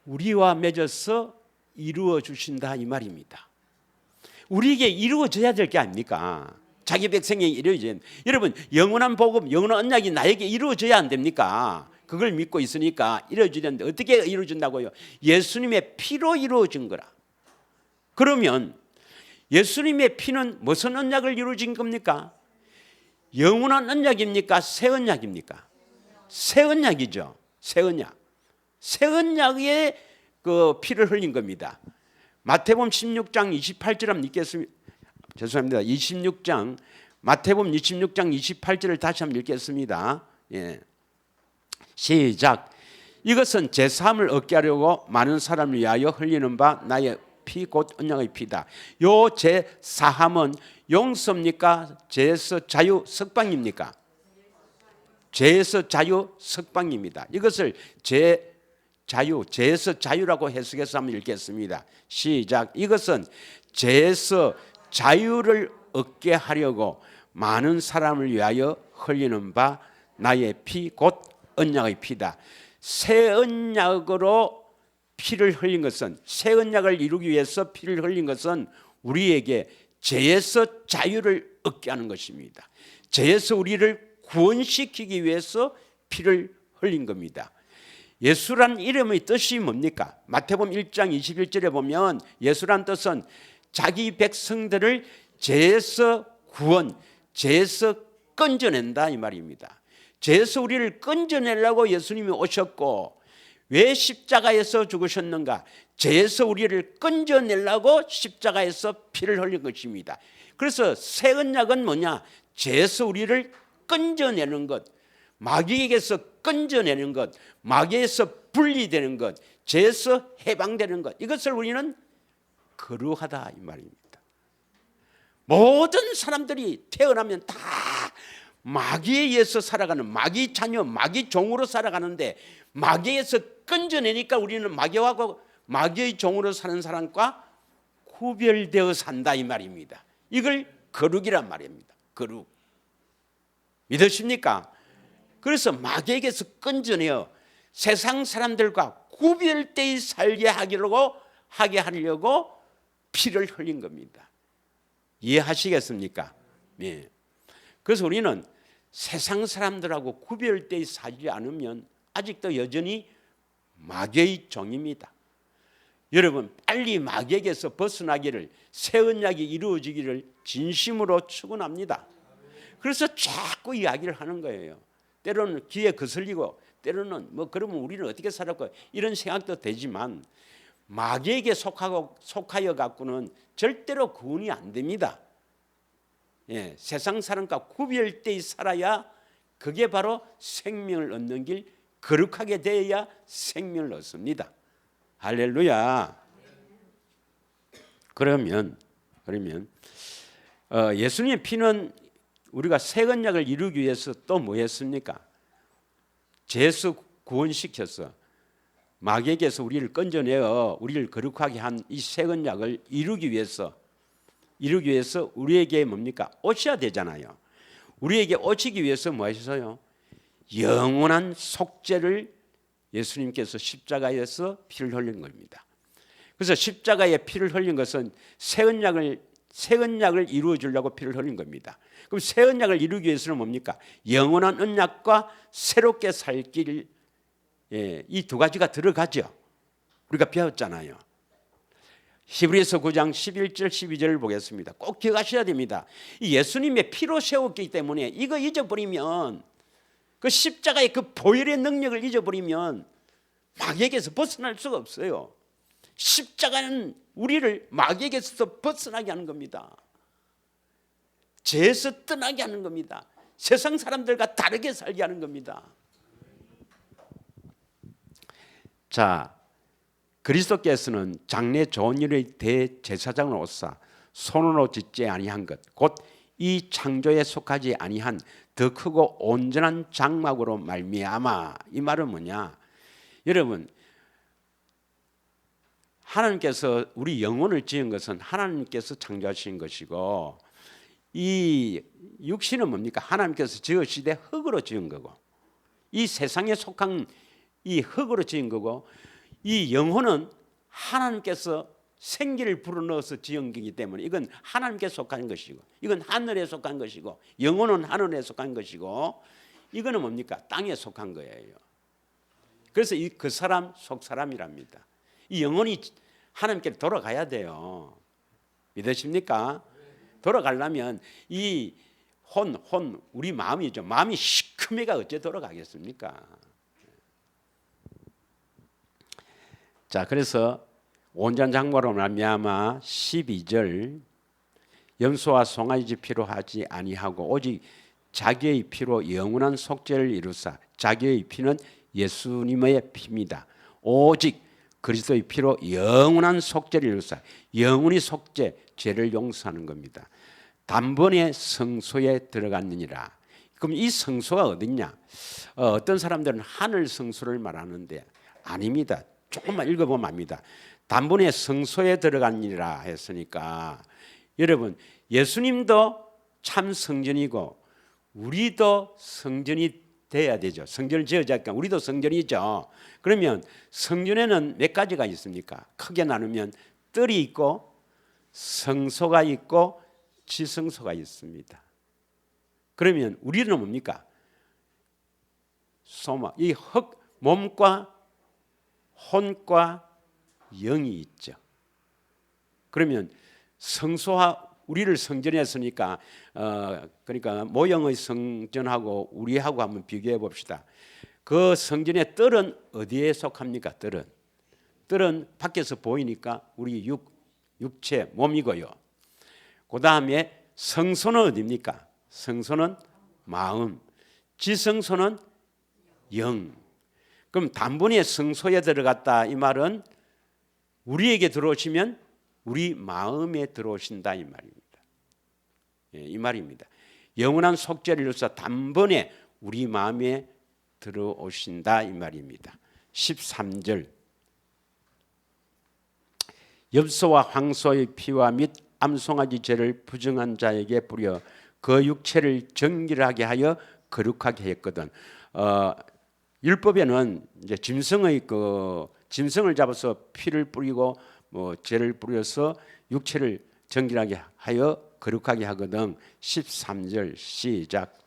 A: 우리와 맺어서 이루어 주신다 이 말입니다. 우리에게 이루어져야 될 게 아닙니까? 자기 백성에게 이루어져야. 여러분, 영원한 복음, 영원한 언약이 나에게 이루어져야 안 됩니까? 그걸 믿고 있으니까 이루어지는데 어떻게 이루어진다고요? 예수님의 피로 이루어진 거라. 그러면 예수님의 피는 무슨 언약을 이루어진 겁니까? 영원한 언약입니까? 새 언약입니까? 새 언약이죠. 새 언약. 새 언약에 그 피를 흘린 겁니다. 마태복음 16장 28절 한번 죄송합니다. 26장 마태복음 26장 28절을 다시 한번 읽겠습니다. 예. 시작. 이것은 제3을 얻게 하려고 많은 사람을 위하여 흘리는 바 나의 피 곧 언약의 피다. 요 제4함은 용서입니까? 죄에서 자유 석방입니까? 죄에서 자유 석방입니다. 이것을 죄에서 자유라고 해석해서 한번 읽겠습니다. 시작. 이것은 죄에서 자유를 얻게 하려고 많은 사람을 위하여 흘리는 바 나의 피 곧 언약의 피다. 새 언약으로 피를 흘린 것은, 새 언약을 이루기 위해서 피를 흘린 것은 우리에게 죄에서 자유를 얻게 하는 것입니다. 죄에서 우리를 구원시키기 위해서 피를 흘린 겁니다. 예수란 이름의 뜻이 뭡니까? 마태복음 1장 21절에 보면 예수란 뜻은 자기 백성들을 죄에서 구원, 죄에서 건져낸다 이 말입니다. 죄에서 우리를 건져내려고 예수님이 오셨고, 왜 십자가에서 죽으셨는가? 죄에서 우리를 건져내려고 십자가에서 피를 흘린 것입니다. 그래서 새 언약은 뭐냐? 죄에서 우리를 건져내는 것, 마귀에게서 건져내는 것, 마귀에서 분리되는 것, 죄에서 해방되는 것, 이것을 우리는 거룩하다 이 말입니다. 모든 사람들이 태어나면 다 마귀에 의해서 살아가는, 마귀 자녀, 마귀 종으로 살아가는데 마귀에서 건져내니까 우리는 마귀의 종으로 사는 사람과 구별되어 산다 이 말입니다. 이걸 거룩이란 말입니다. 거룩. 믿으십니까? 그래서 마귀에게서 건져내어 세상 사람들과 구별되어 살게 하려고 피를 흘린 겁니다. 이해하시겠습니까? 네. 그래서 우리는 세상 사람들하고 구별되어 살지 않으면 아직도 여전히 마귀의 종입니다. 여러분, 빨리 마귀에게서 벗어나기를, 새 언약이 이루어지기를 진심으로 축원합니다. 그래서 자꾸 이야기를 하는 거예요. 때로는 귀에 거슬리고, 때로는 뭐 그러면 우리는 어떻게 살았고 이런 생각도 되지만, 마귀에게 속하여 갖고는 절대로 구원이 안 됩니다. 예, 세상 사람과 구별되어 살아야 그게 바로 생명을 얻는 길, 거룩하게 되어야 생명을 얻습니다. 할렐루야. 그러면 예수님의 피는 우리가 새 언약을 이루기 위해서 또 뭐 했습니까? 죄에서 구원시켜서 마귀에게서 우리를 건져내어 우리를 거룩하게 한 이 새 언약을 이루기 위해서 우리에게 뭡니까? 오셔야 되잖아요. 우리에게 오시기 위해서 뭐 하셨어요? 영원한 속죄를 예수님께서 십자가에서 피를 흘린 겁니다. 그래서 십자가에 피를 흘린 것은 새 언약을 이루어 주려고 피를 흘린 겁니다. 그럼 새 언약을 이루기 위해서는 뭡니까? 영원한 언약과 새롭게 살 길, 이 두 가지가 들어가죠. 우리가 배웠잖아요. 히브리서 9장 11절 12절을 보겠습니다. 꼭 기억하셔야 됩니다. 예수님의 피로 세웠기 때문에 이거 잊어버리면, 그 십자가의 그 보혈의 능력을 잊어버리면 마귀에게서 벗어날 수가 없어요. 십자가는 우리를 마귀에게서 벗어나게 하는 겁니다. 죄에서 떠나게 하는 겁니다. 세상 사람들과 다르게 살게 하는 겁니다. 자, 그리스도께서는 장래 좋은 일의 대제사장으로서 손으로 짓지 아니한 것, 곧 이 창조에 속하지 아니한 더 크고 온전한 장막으로 말미암아. 이 말은 뭐냐? 여러분, 하나님께서 우리 영혼을 지은 것은 하나님께서 창조하신 것이고, 이 육신은 뭡니까? 하나님께서 지으시되 흙으로 지은 거고, 이 세상에 속한 이 흙으로 지은 거고, 이 영혼은 하나님께서 생기를 불어넣어서 지은 거기 때문에 이건 하나님께 속한 것이고, 이건 하늘에 속한 것이고, 영혼은 하늘에 속한 것이고, 이거는 뭡니까? 땅에 속한 거예요. 그래서 그 사람 속 사람이랍니다. 이 영혼이 하나님께 돌아가야 돼요. 믿으십니까? 돌아가려면 이 우리 마음이죠. 마음이 시커매가 어째 돌아가겠습니까? 자, 그래서 온전한 장막으로 말미암아 12절 염소와 송아지 피로 하지 아니하고 오직 자기의 피로 영원한 속죄를 이루사 자기의 피는 예수님의 피입니다. 오직 그리스도의 피로 영원한 속죄를 이루사 영원히 속죄 죄를 용서하는 겁니다. 단번에 성소에 들어갔느니라. 그럼 이 성소가 어딨냐? 어떤 사람들은 하늘 성소를 말하는데 아닙니다. 조금만 읽어보면 압니다. 단번에 성소에 들어갔느니라 했으니까 여러분 예수님도 참 성전이고 우리도 성전이 돼야 되죠. 성전을 지어자니까 우리도 성전이죠. 그러면 성전에는 몇 가지가 있습니까? 크게 나누면 뜰이 있고 성소가 있고 지성소가 있습니다. 그러면 우리는 뭡니까? 소마, 이 몸과 혼과 영이 있죠. 그러면 성소와 우리를 성전했으니까 그러니까 모형의 성전하고 우리하고 한번 비교해 봅시다. 그 성전의 뜰은 어디에 속합니까? 뜰은 밖에서 보이니까 우리 육체 몸이고요. 그 다음에 성소는 어디입니까? 성소는 마음, 지성소는 영. 그럼 단번에 성소에 들어갔다 이 말은 우리에게 들어오시면 우리 마음에 들어오신다 이 말입니다. 이 말입니다. 영원한 속죄를 이루사 단번에 우리 마음에 들어오신다 이 말입니다. 13절 엽서와 황소의 피와 및 암송아지 죄를 부정한 자에게 뿌려 그 육체를 정결하게 하여 거룩하게 했거든. 율법에는 이제 짐승을 잡아서 피를 뿌리고 뭐 죄를 뿌려서 육체를 정결하게 하여 거룩하게 하거든. 13절 시작.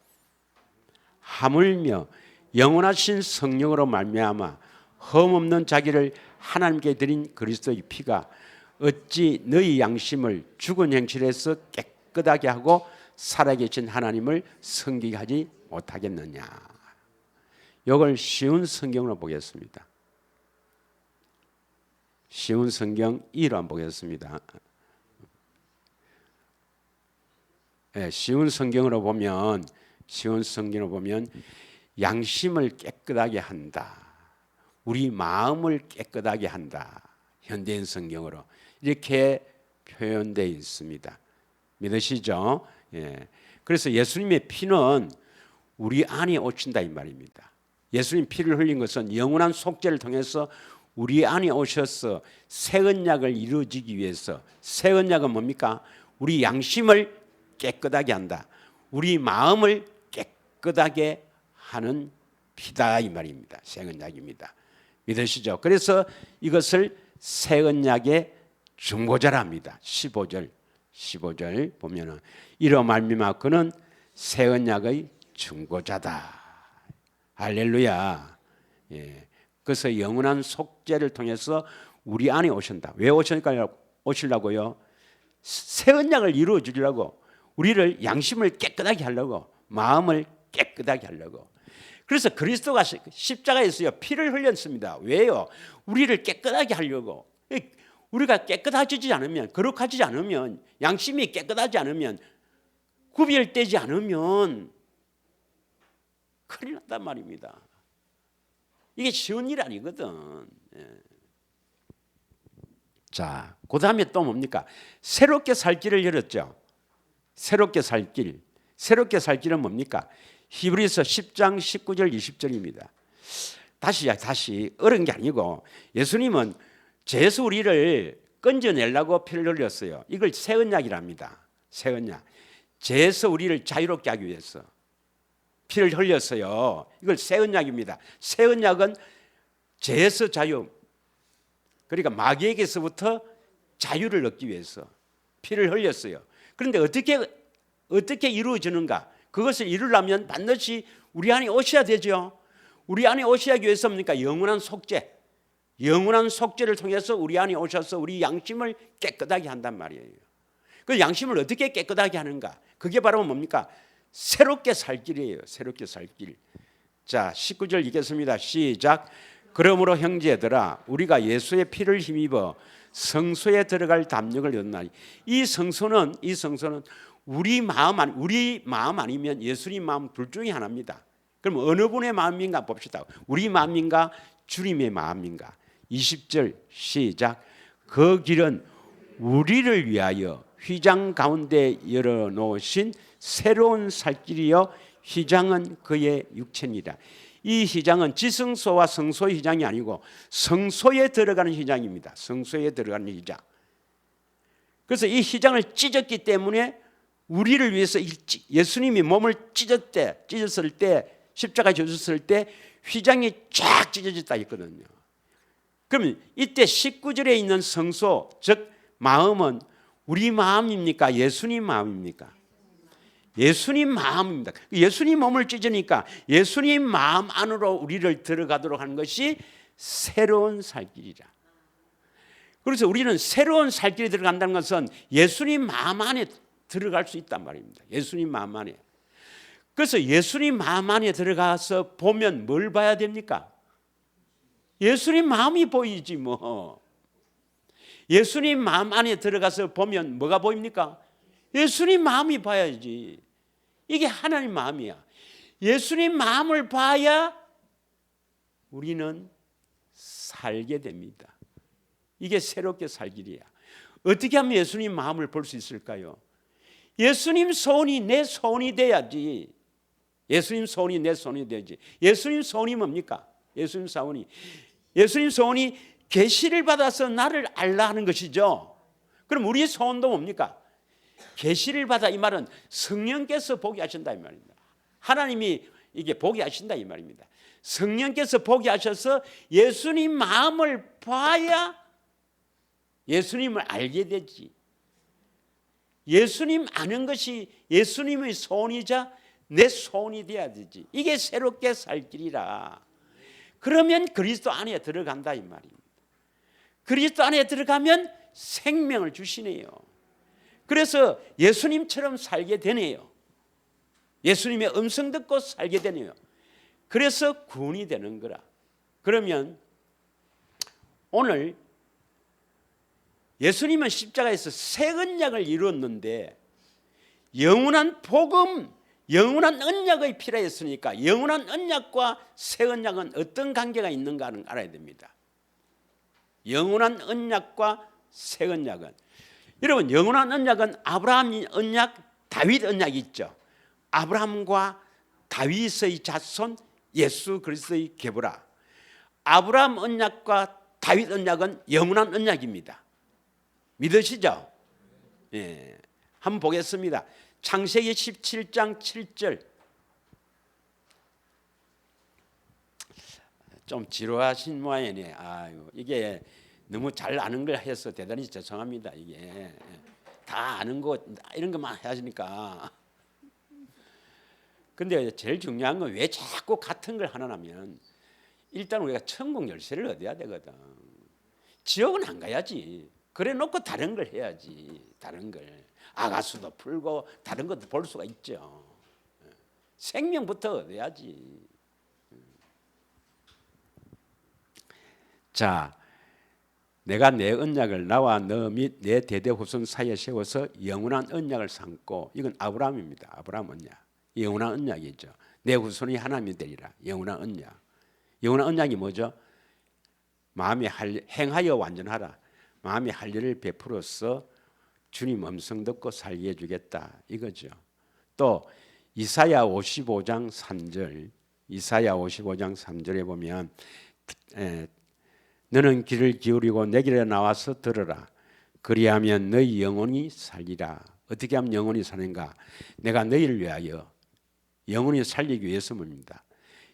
A: 하물며 영원하신 성령으로 말미암아 흠없는 자기를 하나님께 드린 그리스도의 피가 어찌 너희 양심을 죽은 행실에서 깨끗하게 하고 살아계신 하나님을 섬기게 하지 못하겠느냐. 이걸 쉬운 성경으로 보겠습니다. 쉬운 성경 1로 보겠습니다. 네, 쉬운 성경으로 보면 양심을 깨끗하게 한다. 우리 마음을 깨끗하게 한다. 현대인 성경으로 이렇게 표현되어 있습니다. 믿으시죠? 예. 그래서 예수님의 피는 우리 안에 오신다 이 말입니다. 예수님 피를 흘린 것은 영원한 속죄를 통해서 우리 안에 오셔서 새 언약을 이루어지기 위해서 새 언약은 뭡니까? 우리 양심을 깨끗하게 한다. 우리 마음을 깨끗하게 하는 피다 이 말입니다. 새 언약입니다. 믿으시죠? 그래서 이것을 새 언약의 중보자라 합니다. 15절 보면은 이러 말미암아 그는 새 언약의 중보자다. 할렐루야. 예. 그래서 영원한 속죄를 통해서 우리 안에 오신다. 왜 오시려고요? 새 언약을 이루어 주려고, 우리를 양심을 깨끗하게 하려고, 마음을 깨끗하게 하려고. 그래서 그리스도가 십자가에서요 피를 흘렸습니다. 왜요? 우리를 깨끗하게 하려고. 우리가 깨끗해지지 않으면, 거룩하지 않으면, 양심이 깨끗하지 않으면, 구별되지 않으면 큰일 난단 말입니다. 이게 쉬운 일 아니거든. 예. 자, 그 다음에 또 뭡니까? 새롭게 살 길을 열었죠. 새롭게 살 길. 새롭게 살 길은 뭡니까? 히브리서 10장 19절 20절입니다. 다시 어려운 게 아니고 예수님은 죄에서 우리를 건져내려고 피를 흘렸어요. 이걸 새 언약이랍니다. 새 언약. 죄에서 우리를 자유롭게 하기 위해서 피를 흘렸어요. 이걸 새 언약입니다. 새 언약은 죄에서 자유, 그러니까 마귀에게서부터 자유를 얻기 위해서 피를 흘렸어요. 그런데 어떻게 이루어지는가? 그것을 이루려면 반드시 우리 안에 오셔야 되죠. 우리 안에 오셔야 하기 위해서 뭡니까? 영원한 속죄. 영원한 속죄를 통해서 우리 안에 오셔서 우리 양심을 깨끗하게 한단 말이에요. 그 양심을 어떻게 깨끗하게 하는가? 그게 바로 뭡니까? 새롭게 살 길이에요. 새롭게 살 길. 자, 19절 읽겠습니다. 시작. 그러므로 형제들아 우리가 예수의 피를 힘입어 성소에 들어갈 담력을 얻나니. 이 성소는 우리 마음 아니면 예수님 마음 둘 중에 하나입니다. 그럼 어느 분의 마음인가 봅시다. 우리 마음인가 주님의 마음인가. 20절 시작. 그 길은 우리를 위하여 휘장 가운데 열어놓으신 새로운 살길이요 휘장은 그의 육체니라. 이 휘장은 지성소와 성소의 휘장이 아니고 성소에 들어가는 휘장입니다. 성소에 들어가는 휘장. 그래서 이 휘장을 찢었기 때문에 우리를 위해서 예수님이 몸을 찢었을 때 십자가에 졌을 때 휘장이 쫙 찢어졌다 했거든요. 그러면 이때 19절에 있는 성소 즉 마음은 우리 마음입니까? 예수님 마음입니까? 예수님 마음입니다. 예수님 몸을 찢으니까 예수님 마음 안으로 우리를 들어가도록 하는 것이 새로운 살길이라. 그래서 우리는 새로운 살길에 들어간다는 것은 예수님 마음 안에 들어갈 수 있단 말입니다. 예수님 마음 안에. 그래서 예수님 마음 안에 들어가서 보면 뭘 봐야 됩니까? 예수님 마음이 보이지 뭐. 예수님 마음 안에 들어가서 보면 뭐가 보입니까? 예수님 마음이 봐야지. 이게 하나님 마음이야. 예수님 마음을 봐야 우리는 살게 됩니다. 이게 새롭게 살 길이야. 어떻게 하면 예수님 마음을 볼 수 있을까요? 예수님 손이 내 손이 돼야지. 예수님 손이 내 손이 돼야지. 예수님 손이 뭡니까? 예수님 손이 계시를 받아서 나를 알라 하는 것이죠. 그럼 우리의 손도 뭡니까? 계시를 받아. 이 말은 성령께서 보게 하신다 이 말입니다. 하나님이 이게 보게 하신다 이 말입니다. 성령께서 보게 하셔서 예수님 마음을 봐야 예수님을 알게 되지. 예수님 아는 것이 예수님의 손이자 내 손이 돼야 되지. 이게 새롭게 살 길이라. 그러면 그리스도 안에 들어간다 이 말입니다. 그리스도 안에 들어가면 생명을 주시네요. 그래서 예수님처럼 살게 되네요. 예수님의 음성 듣고 살게 되네요. 그래서 구원이 되는 거라. 그러면 오늘 예수님은 십자가에서 새 언약을 이루었는데 영원한 복음, 영원한 언약의 필요했으니까 영원한 언약과 새 언약은 어떤 관계가 있는가를 알아야 됩니다. 영원한 언약과 새 언약은, 여러분 영원한 언약은 아브라함 언약, 다윗 언약이 있죠. 아브라함과 다윗의 자손 예수 그리스도의 계보라. 아브라함 언약과 다윗 언약은 영원한 언약입니다. 믿으시죠? 예. 한번 보겠습니다. 창세기 17장 7절. 좀 지루하신 모양이네. 아유, 이게 너무 잘 아는 걸 해서 대단히 죄송합니다. 이게 다 아는 거 이런 것만 하시니까. 근데 제일 중요한 건 왜 자꾸 같은 걸 하냐면 일단 우리가 천국 열쇠를 얻어야 되거든. 지옥은 안 가야지. 그래 놓고 다른 걸 해야지. 다른 걸. 아가수도 풀고 다른 것도 볼 수가 있죠. 생명부터 얻어야지. 자, 내가 내 언약을 나와 너 및 내 대대 후손 사이에 세워서 영원한 언약을 삼고, 이건 아브라함입니다. 아브라함 언약. 영원한 언약이죠. 내 후손이 하나님이 되리라. 영원한 언약. 영원한 언약이 뭐죠? 마음에 행하여 완전하라. 마음에 할 일을 베풀어서 주님 음성 듣고 살게 해주겠다 이거죠. 또 이사야 55장 3절, 이사야 55장 3절에 보면 너는 귀를 기울이고 내 길에 나와서 들으라. 그리하면 너희 영혼이 살리라. 어떻게 하면 영혼이 사는가? 내가 너희를 위하여 영혼이 살리기 위해서입니다.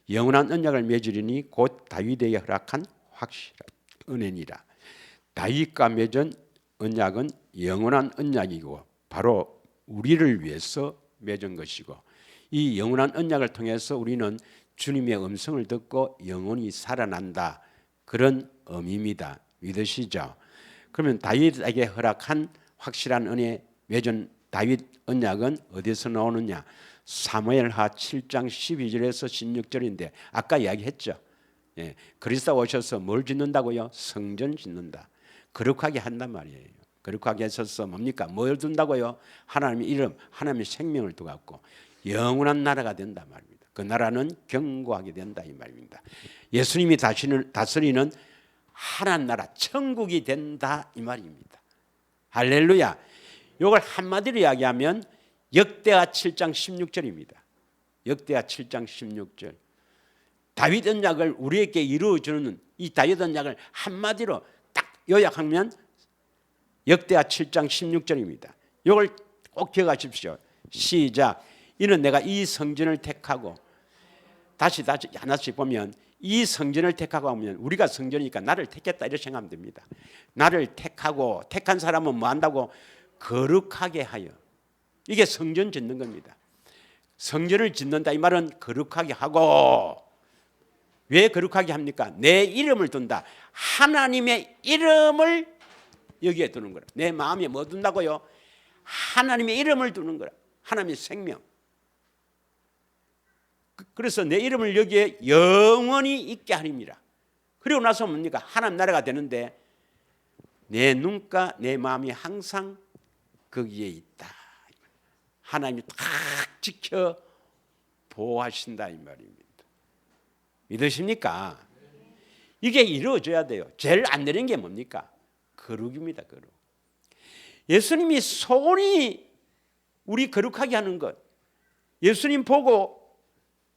A: 영원한 언약을 맺으리니 곧 다윗에게 허락한 확실한 은혜니라. 다윗과 맺은 언약은 영원한 언약이고 바로 우리를 위해서 맺은 것이고, 이 영원한 언약을 통해서 우리는 주님의 음성을 듣고 영원히 살아난다, 그런 의미입니다. 믿으시죠? 그러면 다윗에게 허락한 확실한 은혜 맺은 다윗 언약은 어디서 나오느냐? 사무엘하 7장 12절에서 16절인데 아까 이야기했죠. 예, 그리스도 오셔서 뭘 짓는다고요? 성전 짓는다. 거룩하게 한단 말이에요. 거룩하게 해서 뭡니까? 뭘 둔다고요? 하나님의 이름, 하나님의 생명을 두갖고 영원한 나라가 된단 말입니다. 그 나라는 견고하게 된다 이 말입니다. 예수님이 다스리는 하나님 나라, 천국이 된다 이 말입니다. 할렐루야. 이걸 한마디로 이야기하면 역대하 7장 16절입니다. 역대하 7장 16절. 다윗 언약을 우리에게 이루어주는 이 다윗 언약을 한마디로 딱 요약하면 역대하 7장 16절입니다. 이걸 꼭 기억하십시오. 시작. 이는 내가 이 성전을 택하고, 다시 하나씩 보면 이 성전을 택하고 하면 우리가 성전이니까 나를 택했다 이렇게 생각하면 됩니다. 나를 택하고, 택한 사람은 뭐 한다고? 거룩하게 하여. 이게 성전 짓는 겁니다. 성전을 짓는다 이 말은 거룩하게 하고, 왜 거룩하게 합니까? 내 이름을 둔다. 하나님의 이름을 여기에 두는 거라. 내 마음에 뭐 둔다고요? 하나님의 이름을 두는 거라. 하나님의 생명. 그래서 내 이름을 여기에 영원히 있게 하립니다. 그리고 나서 뭡니까? 하나님 나라가 되는데 내 눈과 내 마음이 항상 거기에 있다. 하나님이 딱 지켜 보호하신다 이 말입니다. 믿으십니까? 이게 이루어져야 돼요. 제일 안 되는 게 뭡니까? 거룩입니다. 거룩. 예수님이 소원이 우리 거룩하게 하는 것, 예수님 보고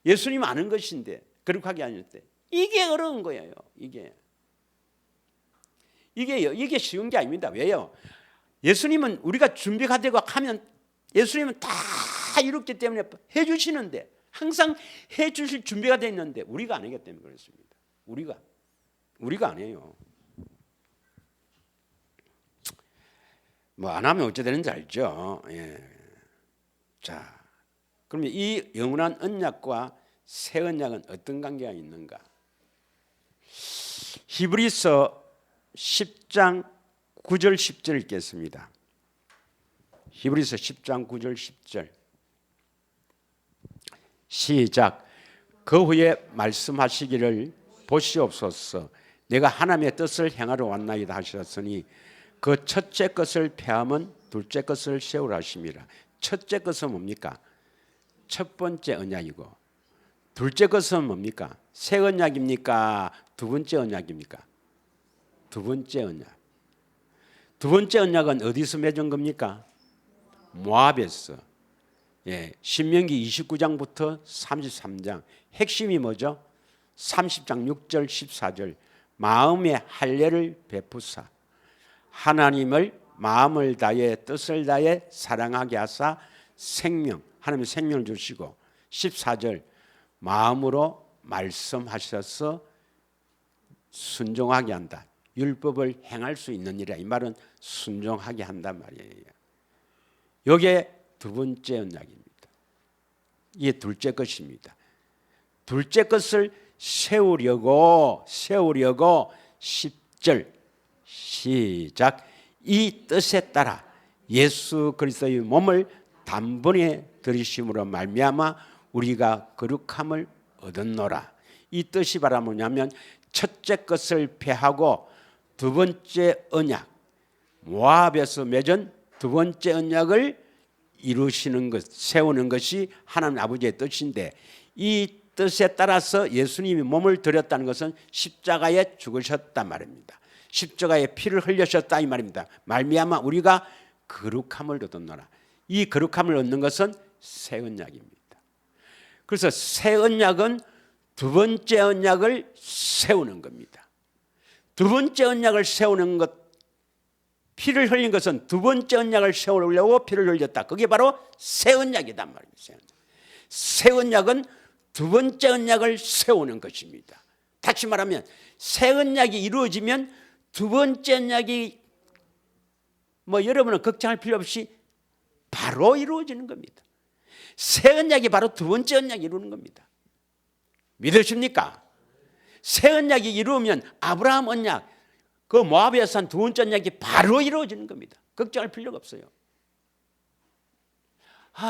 A: 예수님 아는 것인데 거룩하게 하는 때 이게 어려운 거예요. 이게 쉬운 게 아닙니다. 왜요? 예수님은 우리가 준비가 되고 하면 예수님은 다 이뤘기 때문에 해주시는데, 항상 해주실 준비가 되어 있는데 우리가 안 하기 때문에 그렇습니다. 우리가 안 해요. 뭐 안 하면 어찌 되는지 알죠. 예. 자, 그러면 이 영원한 언약과 새 언약은 어떤 관계가 있는가? 히브리서 10장 9절 10절 읽겠습니다. 히브리서 10장 9절 10절 시작. 그 후에 말씀하시기를 보시옵소서, 내가 하나님의 뜻을 행하러 왔나이다 하셨으니 그 첫째 것을 폐하면 둘째 것을 세우라 하심이라. 첫째 것은 뭡니까? 첫 번째 언약이고, 둘째 것은 뭡니까? 새 언약입니까? 두 번째 언약입니까? 두 번째 언약. 두 번째 언약은 어디서 맺은 겁니까? 모압에서. 예, 신명기 29장부터 33장. 핵심이 뭐죠? 30장 6절 14절. 마음의 할례를 베푸사 하나님을 마음을 다해 뜻을 다해 사랑하게 하사 생명, 하나님의 생명을 주시고, 14절 마음으로 말씀하셔서 순종하게 한다. 율법을 행할 수 있는 일이라. 이 말은 순종하게 한단 말이에요. 이게 두 번째 언약입니다. 이게 둘째 것입니다. 둘째 것을 세우려고 10절 시작. 이 뜻에 따라 예수 그리스도의 몸을 단번에 들이심으로 말미암아 우리가 거룩함을 얻었노라. 이 뜻이 바라 뭐냐면 첫째 것을 폐하고 두 번째 언약, 모압에서 맺은 두 번째 언약을 이루시는 것, 세우는 것이 하나님 아버지의 뜻인데, 이 뜻에 따라서 예수님이 몸을 드렸다는 것은 십자가에 죽으셨단 말입니다. 십자가에 피를 흘리셨다 이 말입니다. 말미암아 우리가 거룩함을 얻었노라. 이 거룩함을 얻는 것은 새 언약입니다. 그래서 새 언약은 두 번째 언약을 세우는 겁니다. 두 번째 언약을 세우는 것, 피를 흘린 것은 두 번째 언약을 세우려고 피를 흘렸다. 그게 바로 새 언약이란 말입니다. 새 언약은 두 번째 언약을 세우는 것입니다. 다시 말하면 새 언약이 이루어지면 두 번째 언약이 여러분은 걱정할 필요 없이 바로 이루어지는 겁니다. 새 언약이 바로 두 번째 언약이 이루는 겁니다. 믿으십니까? 새 언약이 이루어지면 아브라함 언약, 그 모압에서 산 두 번째 언약이 바로 이루어지는 겁니다. 걱정할 필요가 없어요.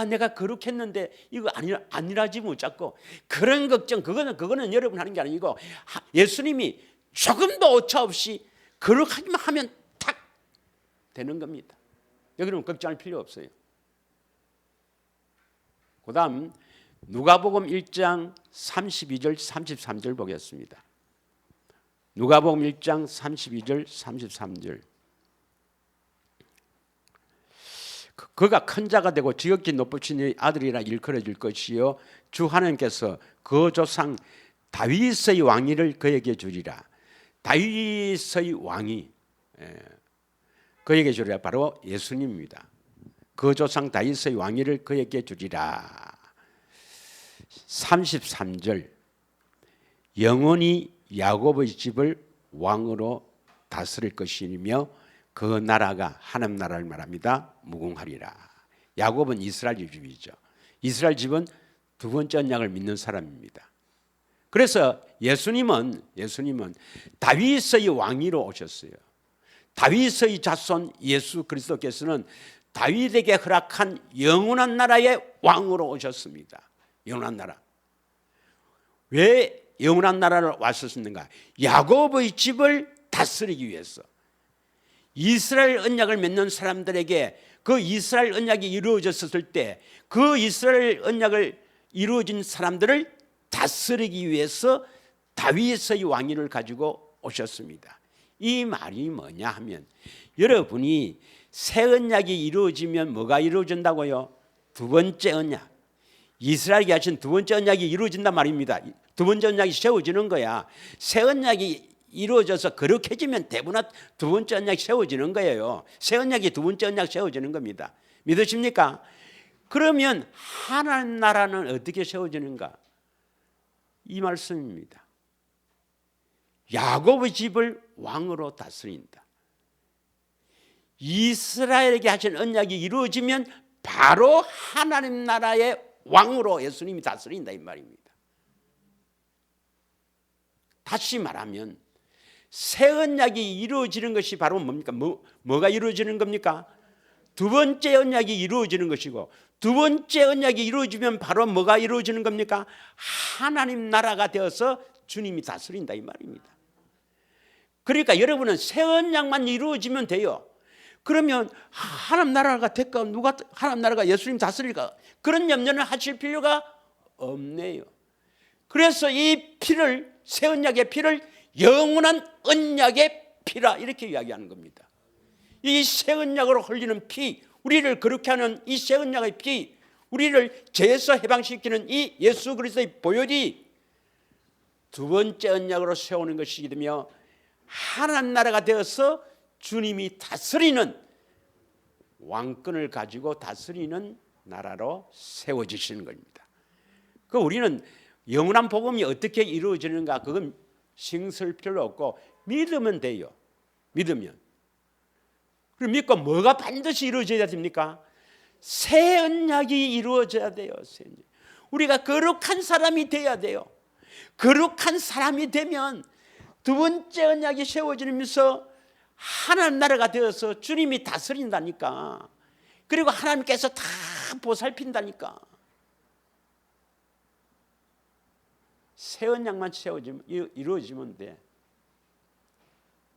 A: 내가 거룩했는데 이거 아니라지 못 잡고 그런 걱정, 그거는 여러분 하는 게 아니고 예수님이 조금도 오차 없이 거룩하기만 하면 다 되는 겁니다. 여기는 걱정할 필요 없어요. 그 다음 누가복음 1장 32절 33절 보겠습니다. 누가복음 1장 32절 33절. 그가 큰 자가 되고 지극히 높으신 이 아들이라 일컬어질 것이요 주 하나님께서 그 조상 다윗의 왕위를 그에게 주리라. 다윗의 왕이 그에게 주리라. 바로 예수님입니다. 그 조상 다윗의 왕위를 그에게 주리라. 33절 영원히 야곱의 집을 왕으로 다스릴 것이며 그 나라가 하나님 나라를 말합니다. 무궁하리라. 야곱은 이스라엘 집이죠. 이스라엘 집은 두 번째 언약을 믿는 사람입니다. 그래서 예수님은 다윗의 왕위로 오셨어요. 다윗의 자손 예수 그리스도께서는 다윗에게 허락한 영원한 나라의 왕으로 오셨습니다. 영원한 나라. 왜 영원한 나라를 왔었는가? 야곱의 집을 다스리기 위해서. 이스라엘 언약을 맺는 사람들에게 그 이스라엘 언약이 이루어졌을 때 그 이스라엘 언약을 이루어진 사람들을 다스리기 위해서 다윗의 왕위를 가지고 오셨습니다. 이 말이 뭐냐 하면 여러분이 새 언약이 이루어지면 뭐가 이루어진다고요? 두 번째 언약. 이스라엘에게 하신 두 번째 언약이 이루어진단 말입니다. 두 번째 언약이 세워지는 거야. 새 언약이 이루어져서 거룩해지면 대부분 두 번째 언약이 세워지는 거예요. 새 언약이 두 번째 언약 세워지는 겁니다. 믿으십니까? 그러면 하나님 나라는 어떻게 세워지는가? 이 말씀입니다. 야곱의 집을 왕으로 다스린다. 이스라엘에게 하신 언약이 이루어지면 바로 하나님 나라의 왕으로 예수님이 다스린다 이 말입니다. 다시 말하면 새 언약이 이루어지는 것이 바로 뭡니까? 뭐가 이루어지는 겁니까? 두 번째 언약이 이루어지는 것이고 두 번째 언약이 이루어지면 바로 뭐가 이루어지는 겁니까? 하나님 나라가 되어서 주님이 다스린다 이 말입니다. 그러니까 여러분은 새 언약만 이루어지면 돼요. 그러면 하나님 나라가 될까? 누가 하나님 나라가 예수님 다스릴까? 그런 염려는 하실 필요가 없네요. 그래서 이 피를 새 언약의 피를 영원한 언약의 피라 이렇게 이야기하는 겁니다. 이 새 언약으로 흘리는 피, 우리를 그렇게 하는 이 새 언약의 피, 우리를 죄에서 해방시키는 이 예수 그리스도의 보혈이 두 번째 언약으로 세우는 것이며 하나님 나라가 되어서 주님이 다스리는 왕권을 가지고 다스리는 나라로 세워지시는 겁니다. 그 우리는 영원한 복음이 어떻게 이루어지는가 그건 신경 쓸 필요 없고 믿으면 돼요. 믿으면. 그럼 믿고 뭐가 반드시 이루어져야 됩니까? 새 언약이 이루어져야 돼요. 새 언약. 우리가 거룩한 사람이 돼야 돼요. 거룩한 사람이 되면 두 번째 언약이 세워지면서 하나님 나라가 되어서 주님이 다스린다니까. 그리고 하나님께서 다 보살핀다니까. 새 언약만 이루어지면 돼.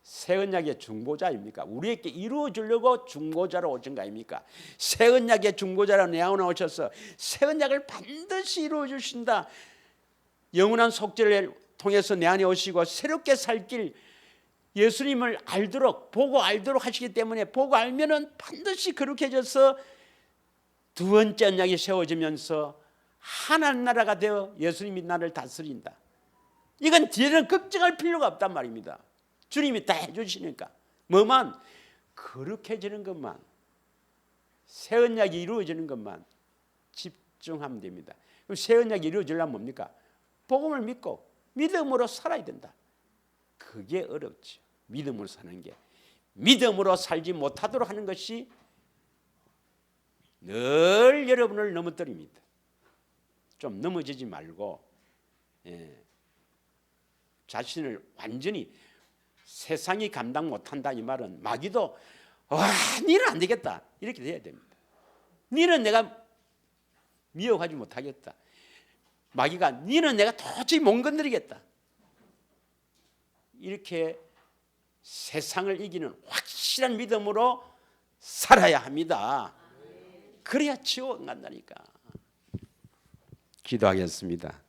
A: 새 언약의 중보자입니까? 우리에게 이루어주려고 중보자로 오신 거 아닙니까? 새 언약의 중보자로 나오셔서 새 언약을 반드시 이루어주신다. 영원한 속죄를 통해서 내 안에 오시고 새롭게 살 길 예수님을 알도록 보고 알도록 하시기 때문에 보고 알면은 반드시 거룩해져서 두 번째 언약이 세워지면서 하나님 나라가 되어 예수님이 나를 다스린다. 이건 뒤에는 걱정할 필요가 없단 말입니다. 주님이 다 해주시니까 뭐만 거룩해지는 것만 새 언약이 이루어지는 것만 집중하면 됩니다. 그럼 새 언약이 이루어지려면 뭡니까? 복음을 믿고 믿음으로 살아야 된다. 그게 어렵죠. 믿음으로 사는 게. 믿음으로 살지 못하도록 하는 것이 늘 여러분을 넘어뜨립니다. 좀 넘어지지 말고 자신을 완전히 세상이 감당 못한다 이 말은 마귀도 니는 안 되겠다 이렇게 돼야 됩니다. 니는 내가 미워하지 못하겠다. 마귀가 니는 내가 도저히 못 건드리겠다. 이렇게 세상을 이기는 확실한 믿음으로 살아야 합니다. 그래야 지옥 안 간다니까. 기도하겠습니다.